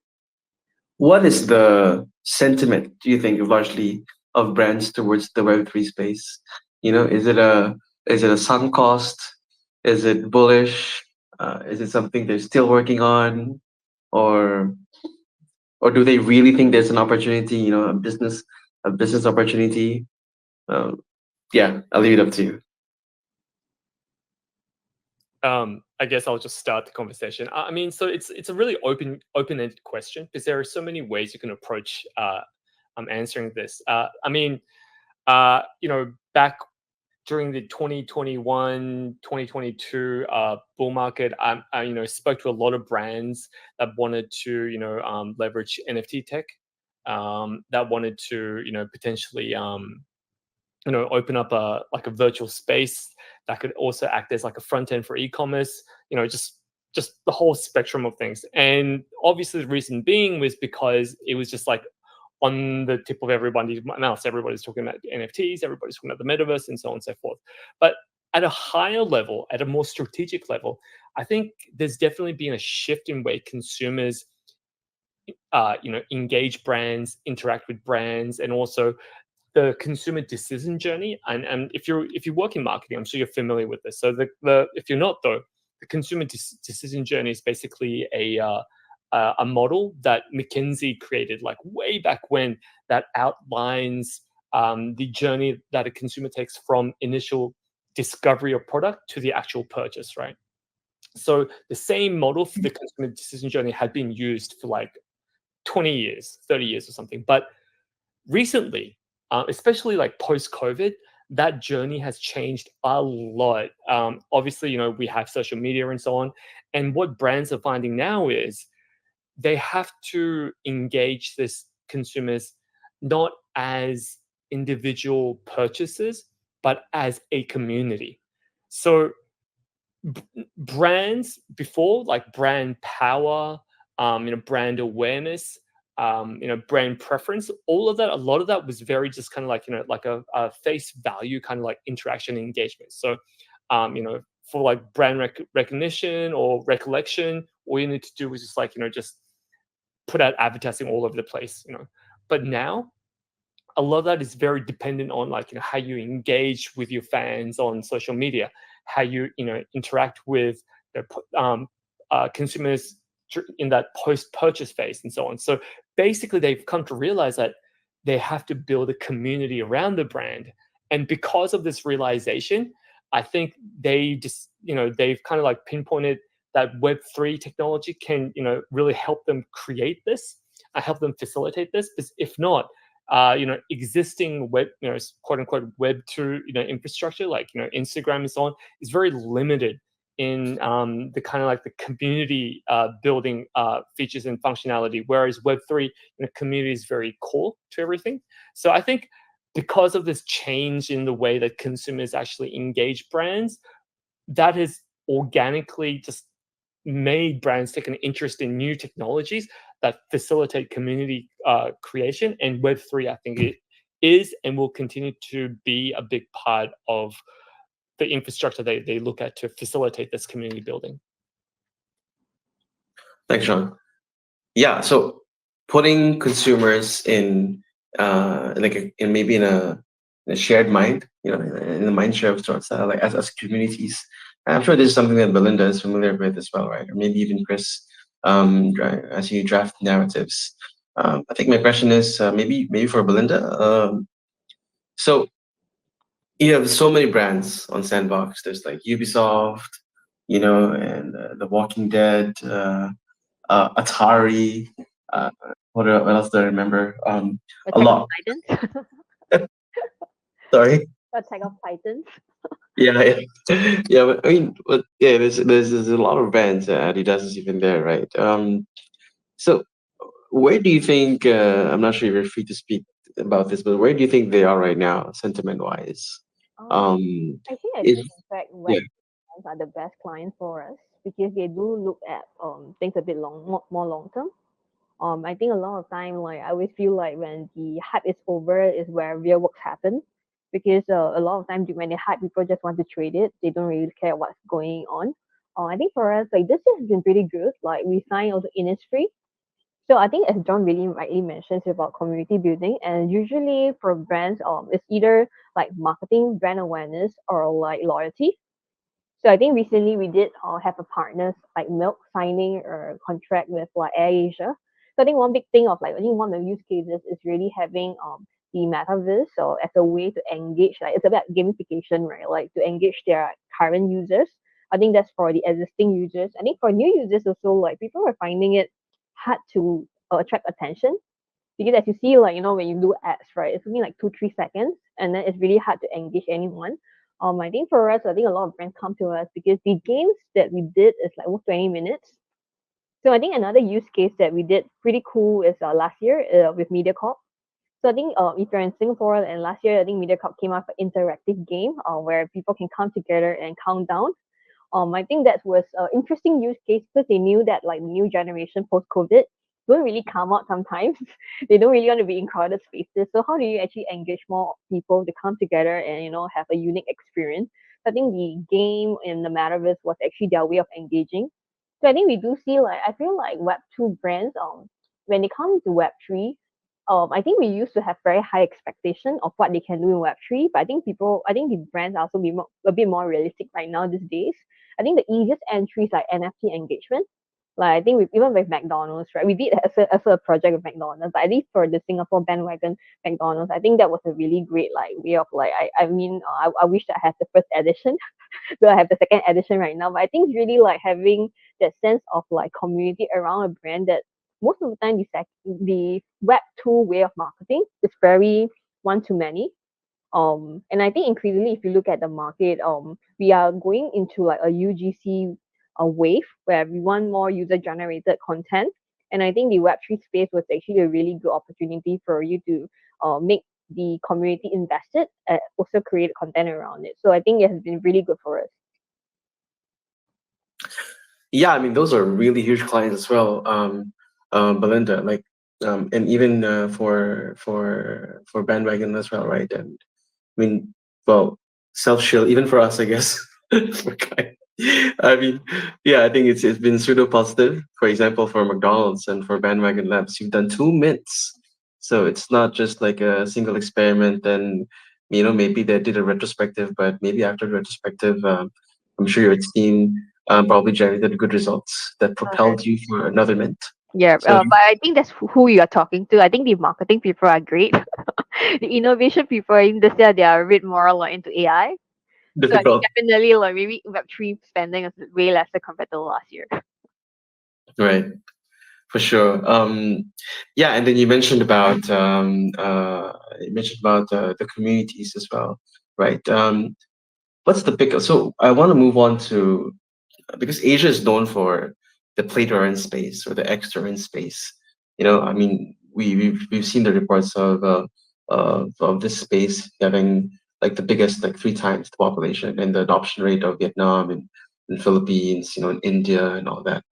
[SPEAKER 1] what is the sentiment, do you think, largely of brands towards the Web3 space? Is it a sunk cost? Is it bullish? Is it something they're still working on, or do they really think there's an opportunity? A business opportunity. Um, I'll leave it up to you.
[SPEAKER 2] I guess I'll just start the conversation. I mean, so it's a really open-ended question, because there are so many ways you can approach answering this. Back during the 2021, 2022 bull market, I spoke to a lot of brands that wanted to, leverage NFT tech, that wanted to, potentially, open up a virtual space that could also act as like a front end for e-commerce. Just the whole spectrum of things. And obviously, the reason being was because it was just like on the tip of everybody's mouth. Everybody's talking about NFTs, everybody's talking about the metaverse, and so on and so forth. But at a higher level, at a more strategic level, I think there's definitely been a shift in way consumers, engage brands, interact with brands, and also the consumer decision journey. And if you work in marketing, I'm sure you're familiar with this. So the if you're not, though, the consumer decision journey is basically a model that McKinsey created like way back when, that outlines the journey that a consumer takes from initial discovery of product to the actual purchase, right? So the same model for the consumer decision journey had been used for like 20 years, 30 years or something. But recently, especially like post-COVID, that journey has changed a lot. Obviously, we have social media and so on. And what brands are finding now is they have to engage this consumers not as individual purchases, but as a community. So brands before, like brand power, brand awareness, brand preference, all of that, a lot of that was very just kind of like, like a face value kind of like interaction and engagement. So, for like brand recognition or recollection, all you need to do is just like, just put out advertising all over the place, But now, a lot of that is very dependent on like, how you engage with your fans on social media, how you, interact with the consumers in that post-purchase phase and so on. So basically, they've come to realize that they have to build a community around the brand. And because of this realization, I think they just, they've kind of like pinpointed that Web3 technology can, really help them create this, help them facilitate this. Because if not, existing web, quote unquote Web2, infrastructure like, Instagram and so on is very limited in the kind of like the community building features and functionality, whereas Web3, community is very core to everything. So I think because of this change in the way that consumers actually engage brands, that has organically just made brands take an interest in new technologies that facilitate community creation. And Web3, I think it is and will continue to be a big part of the infrastructure they look at to facilitate this community building.
[SPEAKER 1] Thanks, Sean. Yeah, so putting consumers in maybe in a shared mind, in the mind share of sorts, like as communities. I'm sure this is something that Belinda is familiar with as well, right? Or maybe even Chris, as you draft narratives. I think my question is maybe for Belinda. So you have so many brands on Sandbox. There's like Ubisoft, and The Walking Dead, Atari. What else do I remember? A lot. Sorry.
[SPEAKER 3] Attack of Titans.
[SPEAKER 1] Yeah, yeah. But I mean, yeah. There's a lot of brands. Adidas is even there, right? So where do you think? I'm not sure if you're free to speak about this, but where do you think they are right now, sentiment-wise?
[SPEAKER 3] I think
[SPEAKER 1] Is
[SPEAKER 3] in fact
[SPEAKER 1] yeah.
[SPEAKER 3] web clients are the best clients for us because they do look at things a bit more long term. I think a lot of time, like I always feel like when the hype is over is where real work happen. Because a lot of times when they hype, people just want to trade it. They don't really care what's going on. I think for us, like this has been pretty good. Like we signed also Innisfree. So I think as John really rightly mentions about community building, and usually for brands, it's either like marketing, brand awareness, or like loyalty. So I think recently we did have a partners like Milk signing a contract with like AirAsia. So I think one big thing of like I think one of the use cases is really having the metaverse so as a way to engage, like it's about gamification, right? Like to engage their current users. I think that's for the existing users. I think for new users also, like people are finding it hard to attract attention because as you see, like when you do ads, right, it's only like 2-3 seconds, and then it's really hard to engage anyone. I think for us, I think a lot of brands come to us because the games that we did is like almost 20 minutes. So I think another use case that we did pretty cool is last year with MediaCorp. So I think if you're in Singapore and last year I think MediaCorp came out with an interactive game where people can come together and count down. I think that was an interesting use case because they knew that like new generation post COVID don't really come out sometimes. They don't really want to be in crowded spaces. So how do you actually engage more people to come together and have a unique experience? I think the game in the metaverse was actually their way of engaging. So I think we do see like I feel like Web2 brands when they come to Web3, I think we used to have very high expectation of what they can do in Web3, but I think the brands are also a bit more realistic right now these days. I think the easiest entry is like NFT engagement. Like I think even with McDonald's, right? We did as a project with McDonald's, but at least for the Singapore bandwagon McDonald's, I think that was a really great like way of like I mean I wish that I had the first edition, so I have the second edition right now. But I think it's really like having that sense of like community around a brand that most of the time the Web2 way of marketing is very one to many. And I think increasingly, if you look at the market, we are going into like a UGC wave where we want more user generated content. And I think the Web3 space was actually a really good opportunity for you to make the community invested and also create content around it. So I think it has been really good for us.
[SPEAKER 1] Yeah, I mean, those are really huge clients as well, Belinda. Like, and even for bandwagon as well, right? And I mean, well, self shield even for us, I guess. For I mean, yeah, I think it's been pseudo positive. For example, for McDonald's and for Bandwagon Labs, you've done 2 mints, so it's not just like a single experiment. And maybe they did a retrospective, but maybe after the retrospective, I'm sure your team probably generated good results that propelled you for another mint.
[SPEAKER 3] Yeah,
[SPEAKER 1] So
[SPEAKER 3] but I think that's who you are talking to. I think the marketing people are great. The innovation people in this year they are a bit more like into AI. So I think
[SPEAKER 1] difficult,
[SPEAKER 3] definitely like maybe Web3 spending is way lesser compared to last year.
[SPEAKER 1] right? For sure. Yeah, and then you mentioned about the communities as well, right? What's the pick? So I want to move on to because Asia is known for the play to earn space or the X to earn space. I mean, we've seen the reports of this space having like the biggest, like 3 times the population, and the adoption rate of Vietnam and Philippines, and India and all that.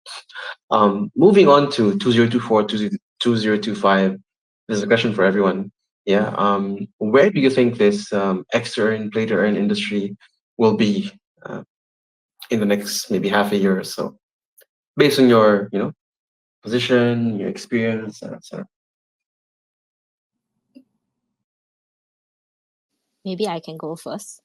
[SPEAKER 1] Moving on to 2024, 2025, this is a question for everyone. Yeah. Where do you think this X to earn, play to earn industry will be in the next maybe half a year or so, based on your position, your experience, etc.
[SPEAKER 5] Maybe I can go first.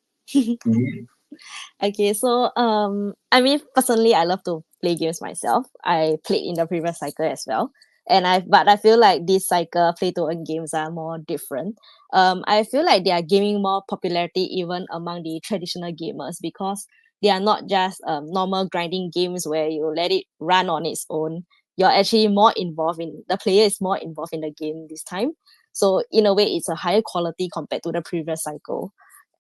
[SPEAKER 5] Okay, so I mean personally I love to play games myself. I played in the previous cycle as well. But I feel like this cycle play to earn games are more different. I feel like they are gaining more popularity even among the traditional gamers because they are not just normal grinding games where you let it run on its own. You're actually more involved in the player is more involved in the game this time. So in a way it's a higher quality compared to the previous cycle.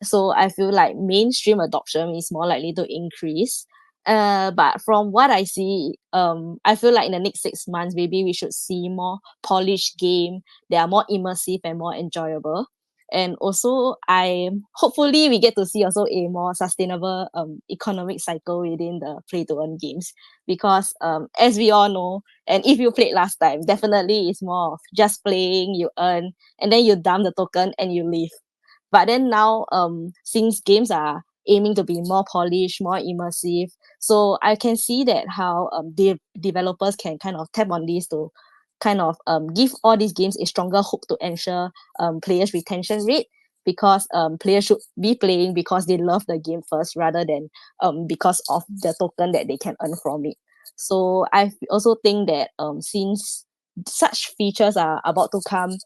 [SPEAKER 5] So I feel like mainstream adoption is more likely to increase. But from what I see, I feel like in the next 6 months, maybe we should see more polished game. They are more immersive and more enjoyable. And also, hopefully we get to see also a more sustainable economic cycle within the play to earn games. Because as we all know, and if you played last time, definitely it's more of just playing, you earn, and then you dump the token and you leave. But then now, since games are aiming to be more polished, more immersive, so I can see that how the developers can kind of tap on this to kind of give all these games a stronger hook to ensure players' retention rate because players should be playing because they love the game first rather than because of the token that they can earn from it. So I also think that since such features are about to come,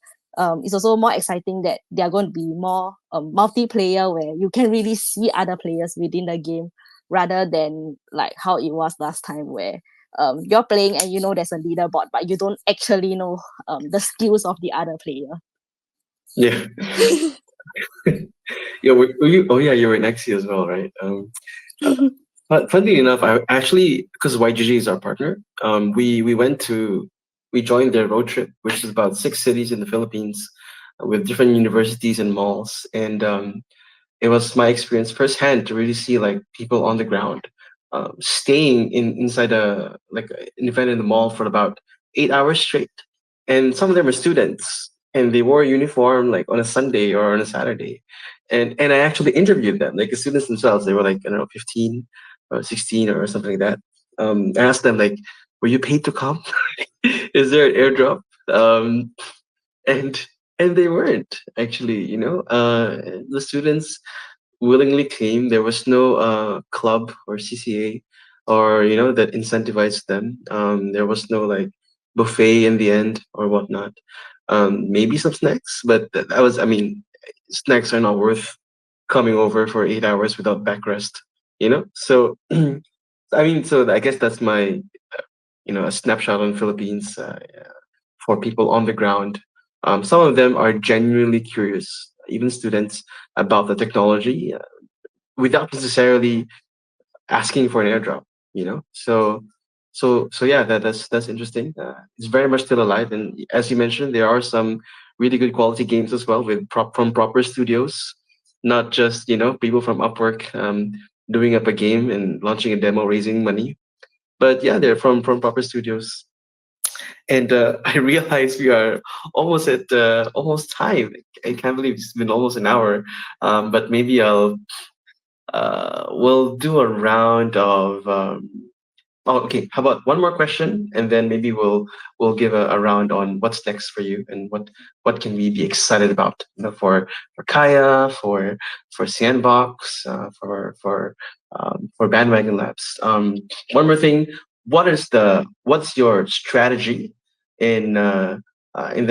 [SPEAKER 5] it's also more exciting that there are going to be more multiplayer where you can really see other players within the game rather than like how it was last time where you're playing and you know there's a leaderboard but you don't actually know the skills of the other player.
[SPEAKER 1] Yeah. Yeah, were you? Oh yeah, you were in Exi as well, right? But funnily enough, I actually, because YGG is our partner, we joined their road trip, which is about 6 cities in the Philippines, with different universities and malls, and it was my experience firsthand to really see like people on the ground, staying inside an event in the mall for about 8 hours straight, and some of them are students, and they wore a uniform like on a Sunday or on a Saturday, and I actually interviewed them, like the students themselves. They were like, I don't know, 15 or 16 or something like that. I asked them like, were you paid to come? Is there an airdrop? And and they weren't actually, the students willingly claim there was no club or CCA or that incentivized them. There was no like buffet in the end or whatnot. Maybe some snacks, but that was, I mean, snacks are not worth coming over for 8 hours without backrest. So I mean, so I guess that's my a snapshot on Philippines, for people on the ground. Some of them are genuinely curious, even students, about the technology, without necessarily asking for an airdrop. So yeah, that's interesting. It's very much still alive, and as you mentioned, there are some really good quality games as well with from proper studios, not just people from Upwork doing up a game and launching a demo, raising money. But yeah, they're from proper studios. And I realize we are almost at almost time. I can't believe it's been almost an hour. But maybe we'll do a round of. Oh, okay. How about one more question, and then maybe we'll give a round on what's next for you and what can we be excited about, for Kaya, for Sandbox, for Bandwagon Labs. One more thing. What's your strategy in the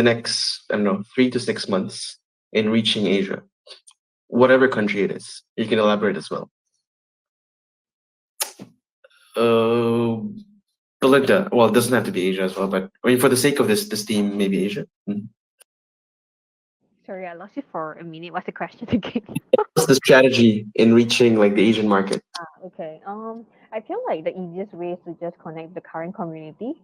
[SPEAKER 1] next, I don't know, 3 to 6 months in reaching Asia, whatever country it is? You can elaborate as well. Uh, Belinda. Well, it doesn't have to be Asia as well, but I mean, for the sake of this team, maybe Asia.
[SPEAKER 3] Sorry, I lost you for a minute. What's the question again?
[SPEAKER 1] What's the strategy in reaching like the Asian market?
[SPEAKER 3] Okay. I feel like the easiest way is to just connect the current community,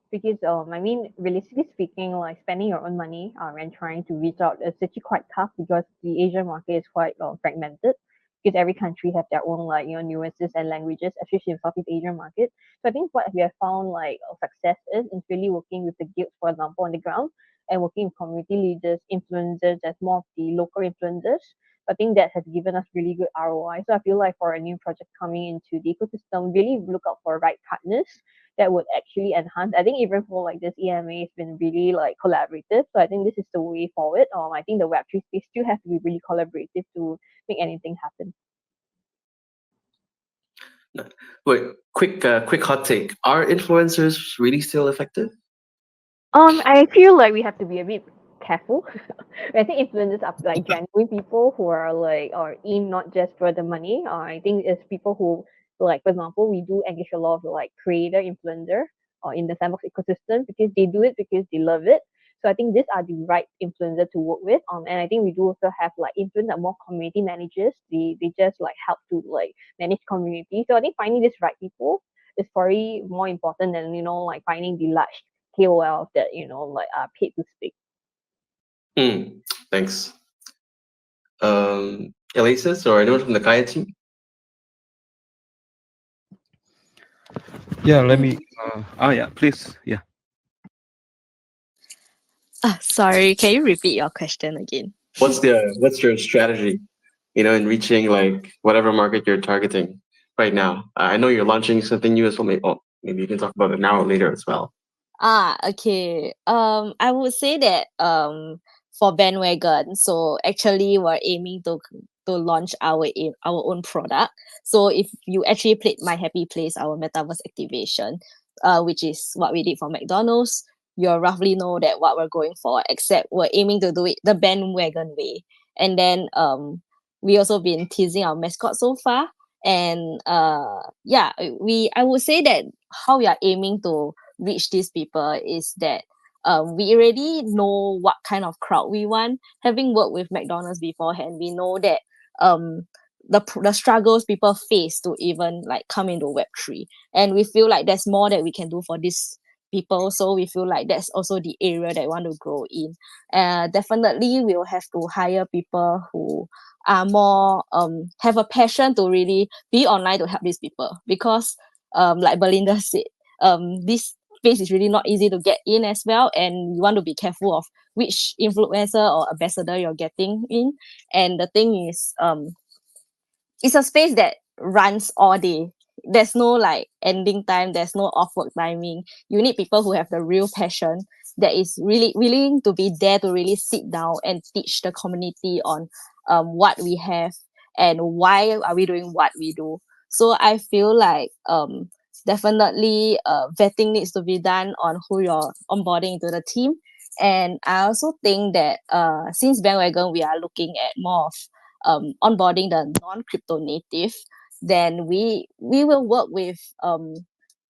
[SPEAKER 3] because I mean, realistically speaking, like spending your own money and trying to reach out is actually quite tough, because the Asian market is quite fragmented. Because every country have their own like nuances and languages, especially in Southeast Asian market. So I think what we have found like success is really working with the guilds, for example, on the ground, and working with community leaders, influencers, as more of the local influencers. I think that has given us really good ROI. So I feel like for a new project coming into the ecosystem, really look out for right partners that would actually enhance. I think even for like this EMA has been really like collaborative. So I think this is the way forward. I think the Web3 space still has to be really collaborative to make anything happen.
[SPEAKER 1] Wait, quick hot take. Are influencers really still effective?
[SPEAKER 3] I feel like we have to be a bit careful. I think influencers are like genuine people who are like or in not just for the money. I think it's people who, like, for example, we do engage a lot of like creator influencer or in the sandbox ecosystem, because they do it because they love it. So I think these are the right influencer to work with. And I think we do also have like influencer more community managers. They just like help to like manage community. So I think finding these right people is probably more important than like finding the large KOLs that like are paid to speak.
[SPEAKER 1] Thanks. Elasis or anyone from the Kaya team?
[SPEAKER 6] Yeah, let me. Oh yeah, please. Yeah.
[SPEAKER 5] Sorry, can you repeat your question again?
[SPEAKER 1] What's your strategy, in reaching like whatever market you're targeting right now? I know you're launching something new as well. Maybe you can talk about it now or later as well.
[SPEAKER 5] Okay. I would say that for bandwagon, so actually we're aiming to launch our own product. So if you actually played My Happy Place, our metaverse activation, which is what we did for McDonald's, you'll roughly know that what we're going for, except we're aiming to do it the bandwagon way. And then we also been teasing our mascot so far. And yeah, I would say that how we are aiming to reach these people is that we already know what kind of crowd we want. Having worked with McDonald's beforehand, we know that the struggles people face to even like come into Web3, and we feel like there's more that we can do for these people. So we feel like that's also the area that we want to grow in. Definitely we'll have to hire people who are more have a passion to really be online to help these people, because like Belinda said, this space is really not easy to get in as well, and you want to be careful of which influencer or ambassador you're getting in. And the thing is, it's a space that runs all day. There's no like ending time, there's no off work timing. You need people who have the real passion, that is really willing to be there to really sit down and teach the community on what we have and why are we doing what we do. So I feel like definitely vetting needs to be done on who you're onboarding into the team. And I also think that since Bandwagon, we are looking at more of onboarding the non-crypto native, then we will work with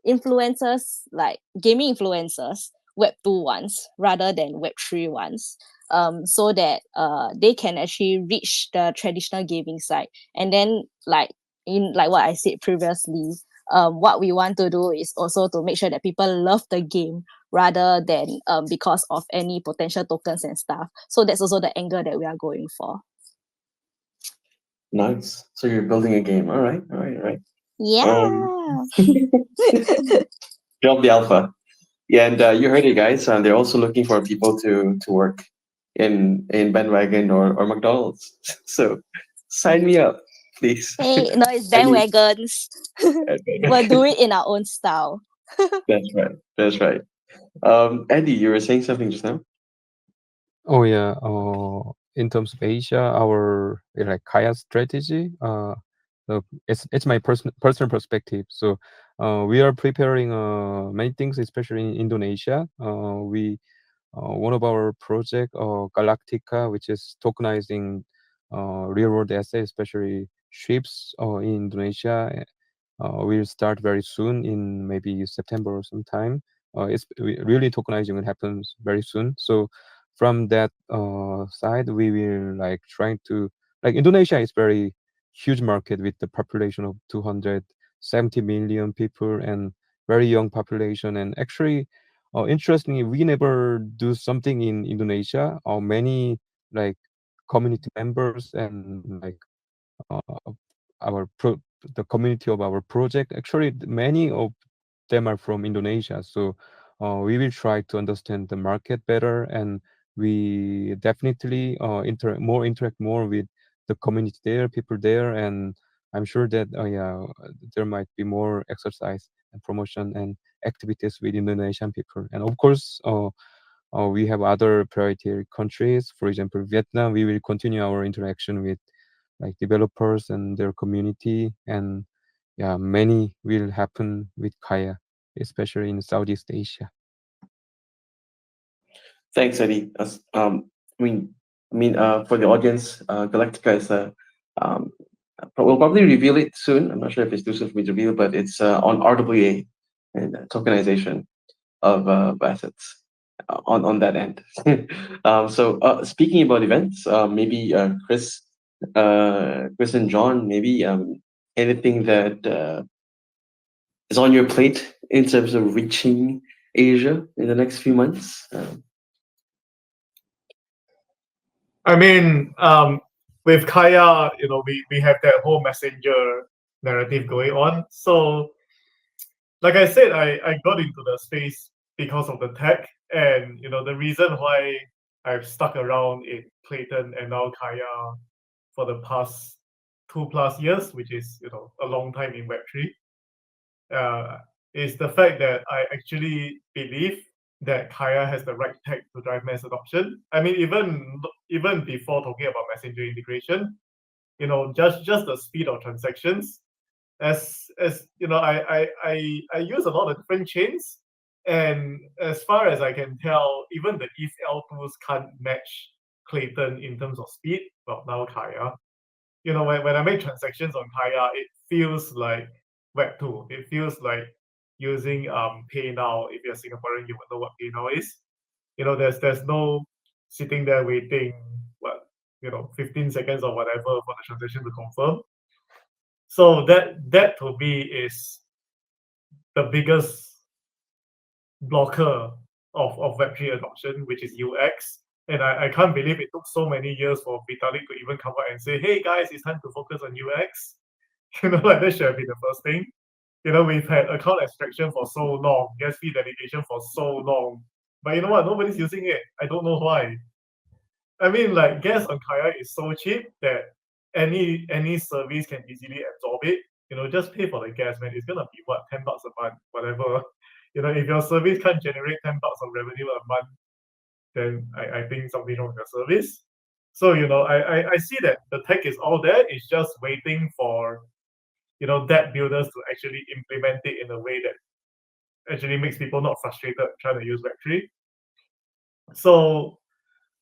[SPEAKER 5] influencers, like gaming influencers, Web2 ones rather than Web3 ones, so that they can actually reach the traditional gaming side. And then like what I said previously, what we want to do is also to make sure that people love the game rather than because of any potential tokens and stuff. So that's also the angle that we are going for.
[SPEAKER 1] Nice. So you're building a game. All right.
[SPEAKER 5] Yeah.
[SPEAKER 1] Drop the alpha. Yeah, and you heard it, guys. They're also looking for people to work in Bandwagon or McDonald's. So sign me up, please.
[SPEAKER 5] Hey, no, it's
[SPEAKER 1] Anyway.
[SPEAKER 5] bandwagons. We'll do it in our own style.
[SPEAKER 1] That's right. Andy, you were saying something just now.
[SPEAKER 6] Oh yeah. In terms of Asia, our like Kaya strategy. It's my personal perspective. So, we are preparing many things, especially in Indonesia. We one of our project, Galactica, which is tokenizing real world assets, especially ships, in Indonesia. Will start very soon in maybe September or sometime. Really tokenizing will happens very soon. So from that side, we will like trying to, like, Indonesia is very huge market with the population of 270 million people and very young population. And actually, interestingly, we never do something in Indonesia. Many like community members and like uh, our the community of our project. Actually, many of them are from Indonesia. So we will try to understand the market better, and we definitely interact more with the community there, people there, and I'm sure that yeah, there might be more exercise and promotion and activities with Indonesian people. And of course, we have other priority countries. For example, Vietnam. We will continue our interaction with like developers and their community, and yeah, many will happen with Kaya, especially in Southeast Asia.
[SPEAKER 1] Thanks, Eddie. For the audience, Galactica is we'll probably reveal it soon. I'm not sure if it's too soon for me to reveal, but it's on RWA and tokenization of assets on that end. So speaking about events, maybe Chris and John, maybe anything that is on your plate in terms of reaching Asia in the next few months.
[SPEAKER 4] I mean, with Kaya, we have that whole messenger narrative going on. So, like I said, I got into the space because of the tech, and the reason why I've stuck around in Clayton and now Kaya for the past 2+ years, which is a long time in Web3, is the fact that I actually believe that Kaya has the right tech to drive mass adoption. I mean, even before talking about messenger integration, just the speed of transactions. As I use a lot of different chains, and as far as I can tell, even the ETH tools can't match Clayton in terms of speed. Well, now Kaya, when I make transactions on Kaya, it feels like Web2. It feels like using PayNow. If you're Singaporean, you would know what PayNow is. There's no sitting there waiting 15 seconds or whatever for the transaction to confirm. So that to me is the biggest blocker of Web3 adoption, which is UX. And I can't believe it took so many years for Vitalik to even come out and say, hey guys, it's time to focus on UX. Like that should have been the first thing. We've had account abstraction for so long, gas fee delegation for so long. But you know what? Nobody's using it. I don't know why. I mean, like, gas on Kaia is so cheap that any service can easily absorb it. Just pay for the gas, man. It's gonna be what, $10 a month, whatever. If your service can't generate $10 of revenue a month, then I think something's wrong with your service. So I see that the tech is all there. It's just waiting for that builders to actually implement it in a way that actually makes people not frustrated trying to use Web3. So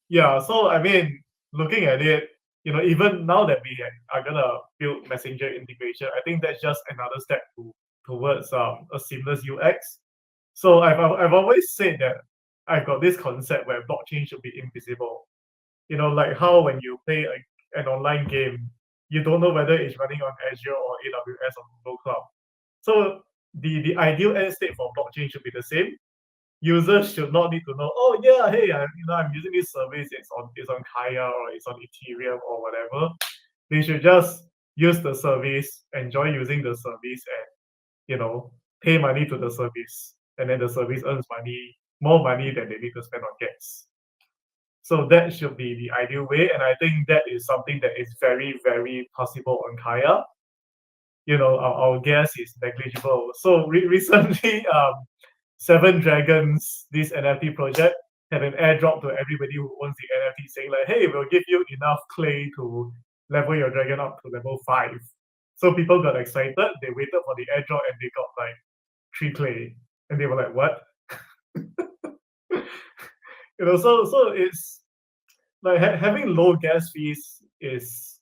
[SPEAKER 4] yeah, so I mean, looking at it, even now that we are gonna build messenger integration, I think that's just another step towards a seamless UX. So I've always said that I've got this concept where blockchain should be invisible. Like how when you play an online game, you don't know whether it's running on Azure or AWS or Google Cloud. So the ideal end state for blockchain should be the same. Users should not need to know, oh yeah, hey, I'm using this service, it's on Kaia or it's on Ethereum or whatever. They should just use the service, enjoy using the service, and pay money to the service. And then the service earns more money than they need to spend on gas. So that should be the ideal way. And I think that is something that is very, very possible on Kaia. Our gas is negligible. So recently, Seven Dragons, this NFT project, had an airdrop to everybody who owns the NFT saying like, hey, we'll give you enough clay to level your dragon up to level 5. So people got excited. They waited for the airdrop and they got like 3 clay. And they were like, what? So it's like having low gas fees is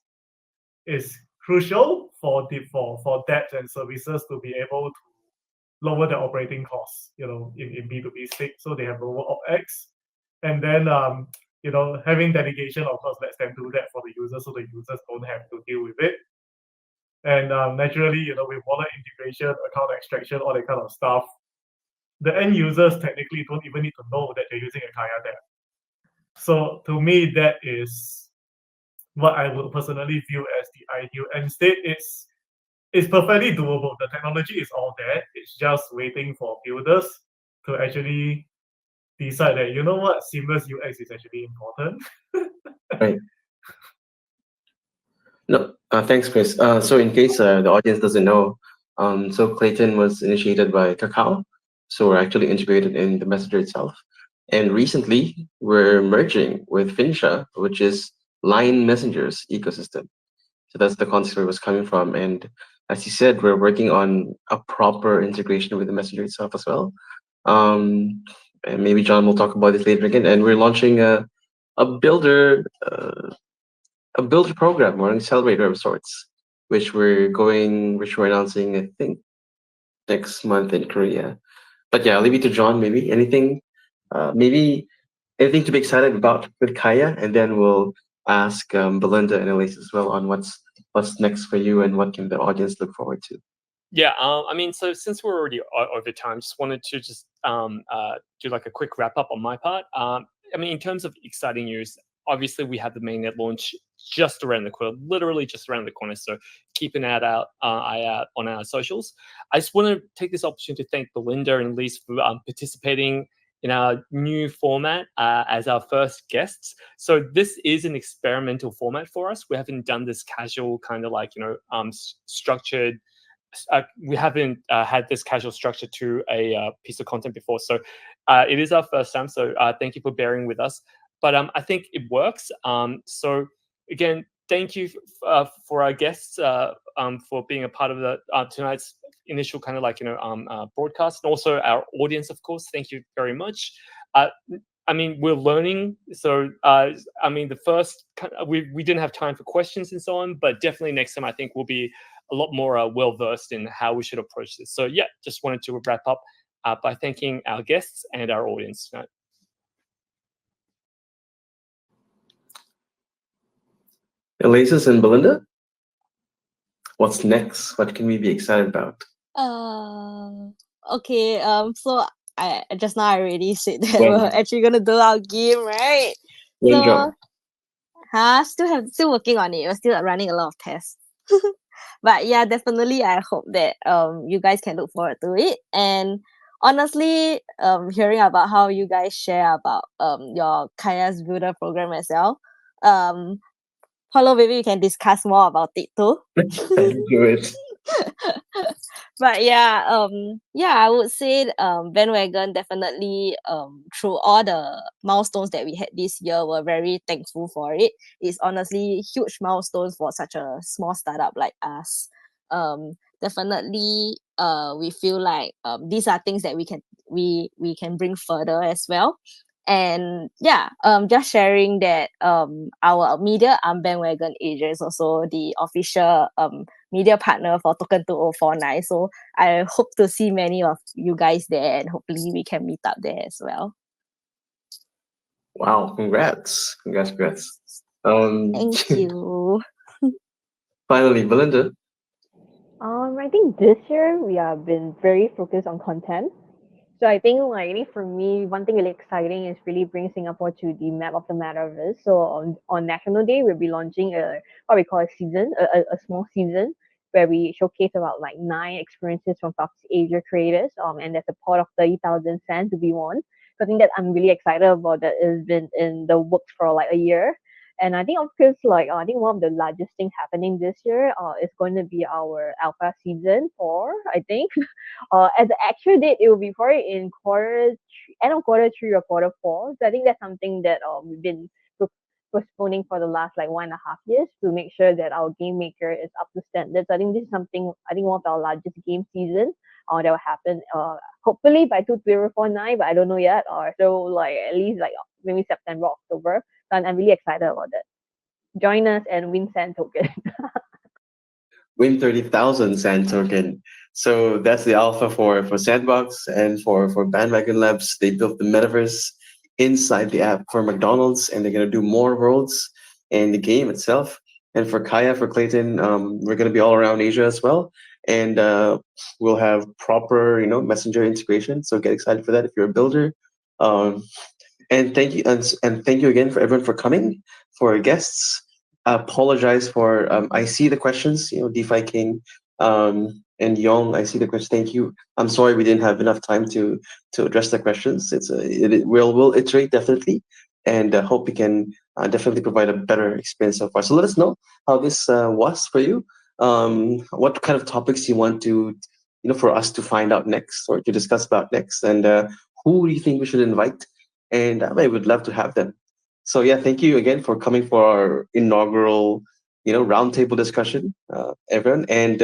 [SPEAKER 4] crucial for debts and services to be able to lower the operating costs, in B2B space, so they have lower OpEx. And then having delegation, of course, lets them do that for the users, so the users don't have to deal with it. And naturally, with wallet integration, account extraction, all that kind of stuff, the end users technically don't even need to know that they're using a Kaia dApp. So to me, that is what I would personally view as the ideal end state. It's perfectly doable. The technology is all there. It's just waiting for builders to actually decide that, seamless UX is actually important.
[SPEAKER 1] Right. No, thanks, Chris. So in case the audience doesn't know, so Clayton was initiated by Kakao. So we're actually integrated in the messenger itself. And recently, we're merging with Finsha, which is Line Messenger's ecosystem. So that's the concept where it was coming from. And as you said, we're working on a proper integration with the messenger itself as well. And maybe John will talk about this later again. And we're launching a builder program or an accelerator of sorts, which we're announcing, I think, next month in Korea. But yeah, I'll leave it to John. Maybe anything to be excited about with Kaia, and then we'll ask Belinda and Elise as well on what's next for you and what can the audience look forward to.
[SPEAKER 2] Yeah, I mean, so since we're already over time, just wanted to do like a quick wrap up on my part. I mean, in terms of exciting news, obviously we have the mainnet launch just around the corner, literally just around the corner. So keep an eye out on our socials. I just want to take this opportunity to thank Belinda and Elise for participating in our new format as our first guests. So this is an experimental format for us. We haven't done this casual kind of like, structured. We haven't had this casual structure to a piece of content before. So it is our first time. So thank you for bearing with us. But I think it works. So again, thank you for our guests for being a part of the tonight's initial kind of like broadcast, and also our audience, of course. Thank you very much. I mean, we're learning. So I mean, the first we didn't have time for questions and so on, but definitely next time I think we'll be a lot more well versed in how we should approach this. So yeah, just wanted to wrap up by thanking our guests and our audience tonight.
[SPEAKER 1] Elasis and Belinda, what's next? What can we be excited about?
[SPEAKER 5] Okay. So I just now I already said that
[SPEAKER 1] Yeah.
[SPEAKER 5] we're actually gonna do our game, right?
[SPEAKER 1] Good
[SPEAKER 5] So,
[SPEAKER 1] job.
[SPEAKER 5] still working on it. We're still running a lot of tests. But yeah, definitely I hope that you guys can look forward to it. And honestly, hearing about how you guys share about your Kaya's Builder program as well. Paulo, maybe we can discuss more about it too.
[SPEAKER 1] Do it.
[SPEAKER 5] But yeah, I would say bandwagon definitely through all the milestones that we had this year, we're very thankful for it. It's honestly huge milestones for such a small startup like us. Definitely we feel like these are things that we can bring further as well. And yeah, just sharing that our media bandwagon Asia is also the official media partner for Token 2049. So I hope to see many of you guys there, and hopefully we can meet up there as well.
[SPEAKER 1] Wow, congrats. Congrats.
[SPEAKER 5] Thank you.
[SPEAKER 1] Finally, Belinda.
[SPEAKER 3] I think this year we have been very focused on content. So I think like I think for me, one thing really exciting is really bring Singapore to the map of the metaverse. So on National Day, we'll be launching a what we call a season, a small season where we showcase about like 9 experiences from Southeast Asia creators. And there's a pot of 30,000 cents to be won. So I think that I'm really excited about that. It's been in the works for like a year. And I think, of course, like I think one of the largest things happening this year is going to be our alpha season 4. I think at the actual date, it will be probably in end of quarter 3 or quarter 4. So I think that's something that we've been postponing for the last like 1.5 years to make sure that our game maker is up to standards. I think this is something, I think one of our largest game seasons that will happen hopefully by 2049, but I don't know yet. Or so like at least like maybe September, October. So I'm really excited about that. Join us and win Sand token.
[SPEAKER 1] Win 30,000 Sand token. So that's the alpha for Sandbox and for Bandwagon Labs. They built the metaverse inside the app for McDonald's, and they're gonna do more worlds in the game itself. And for Kaia, for Clayton, we're gonna be all around Asia as well, and we'll have proper messenger integration. So get excited for that if you're a builder. And thank you, and thank you again for everyone for coming, for our guests. I apologize for I see the questions, DeFi King and Yong. I see the questions. Thank you. I'm sorry we didn't have enough time to address the questions. We'll iterate definitely, and hope we can definitely provide a better experience so far. So let us know how this was for you. What kind of topics you want to for us to find out next or to discuss about next, and who do you think we should invite? And I would love to have them. So yeah, thank you again for coming for our inaugural, roundtable discussion, everyone, and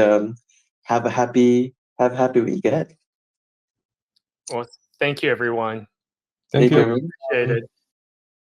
[SPEAKER 1] have a happy week ahead.
[SPEAKER 2] Well, thank you, everyone.
[SPEAKER 4] Thank
[SPEAKER 1] Thank you,
[SPEAKER 4] you.
[SPEAKER 1] everyone.
[SPEAKER 2] Appreciate it.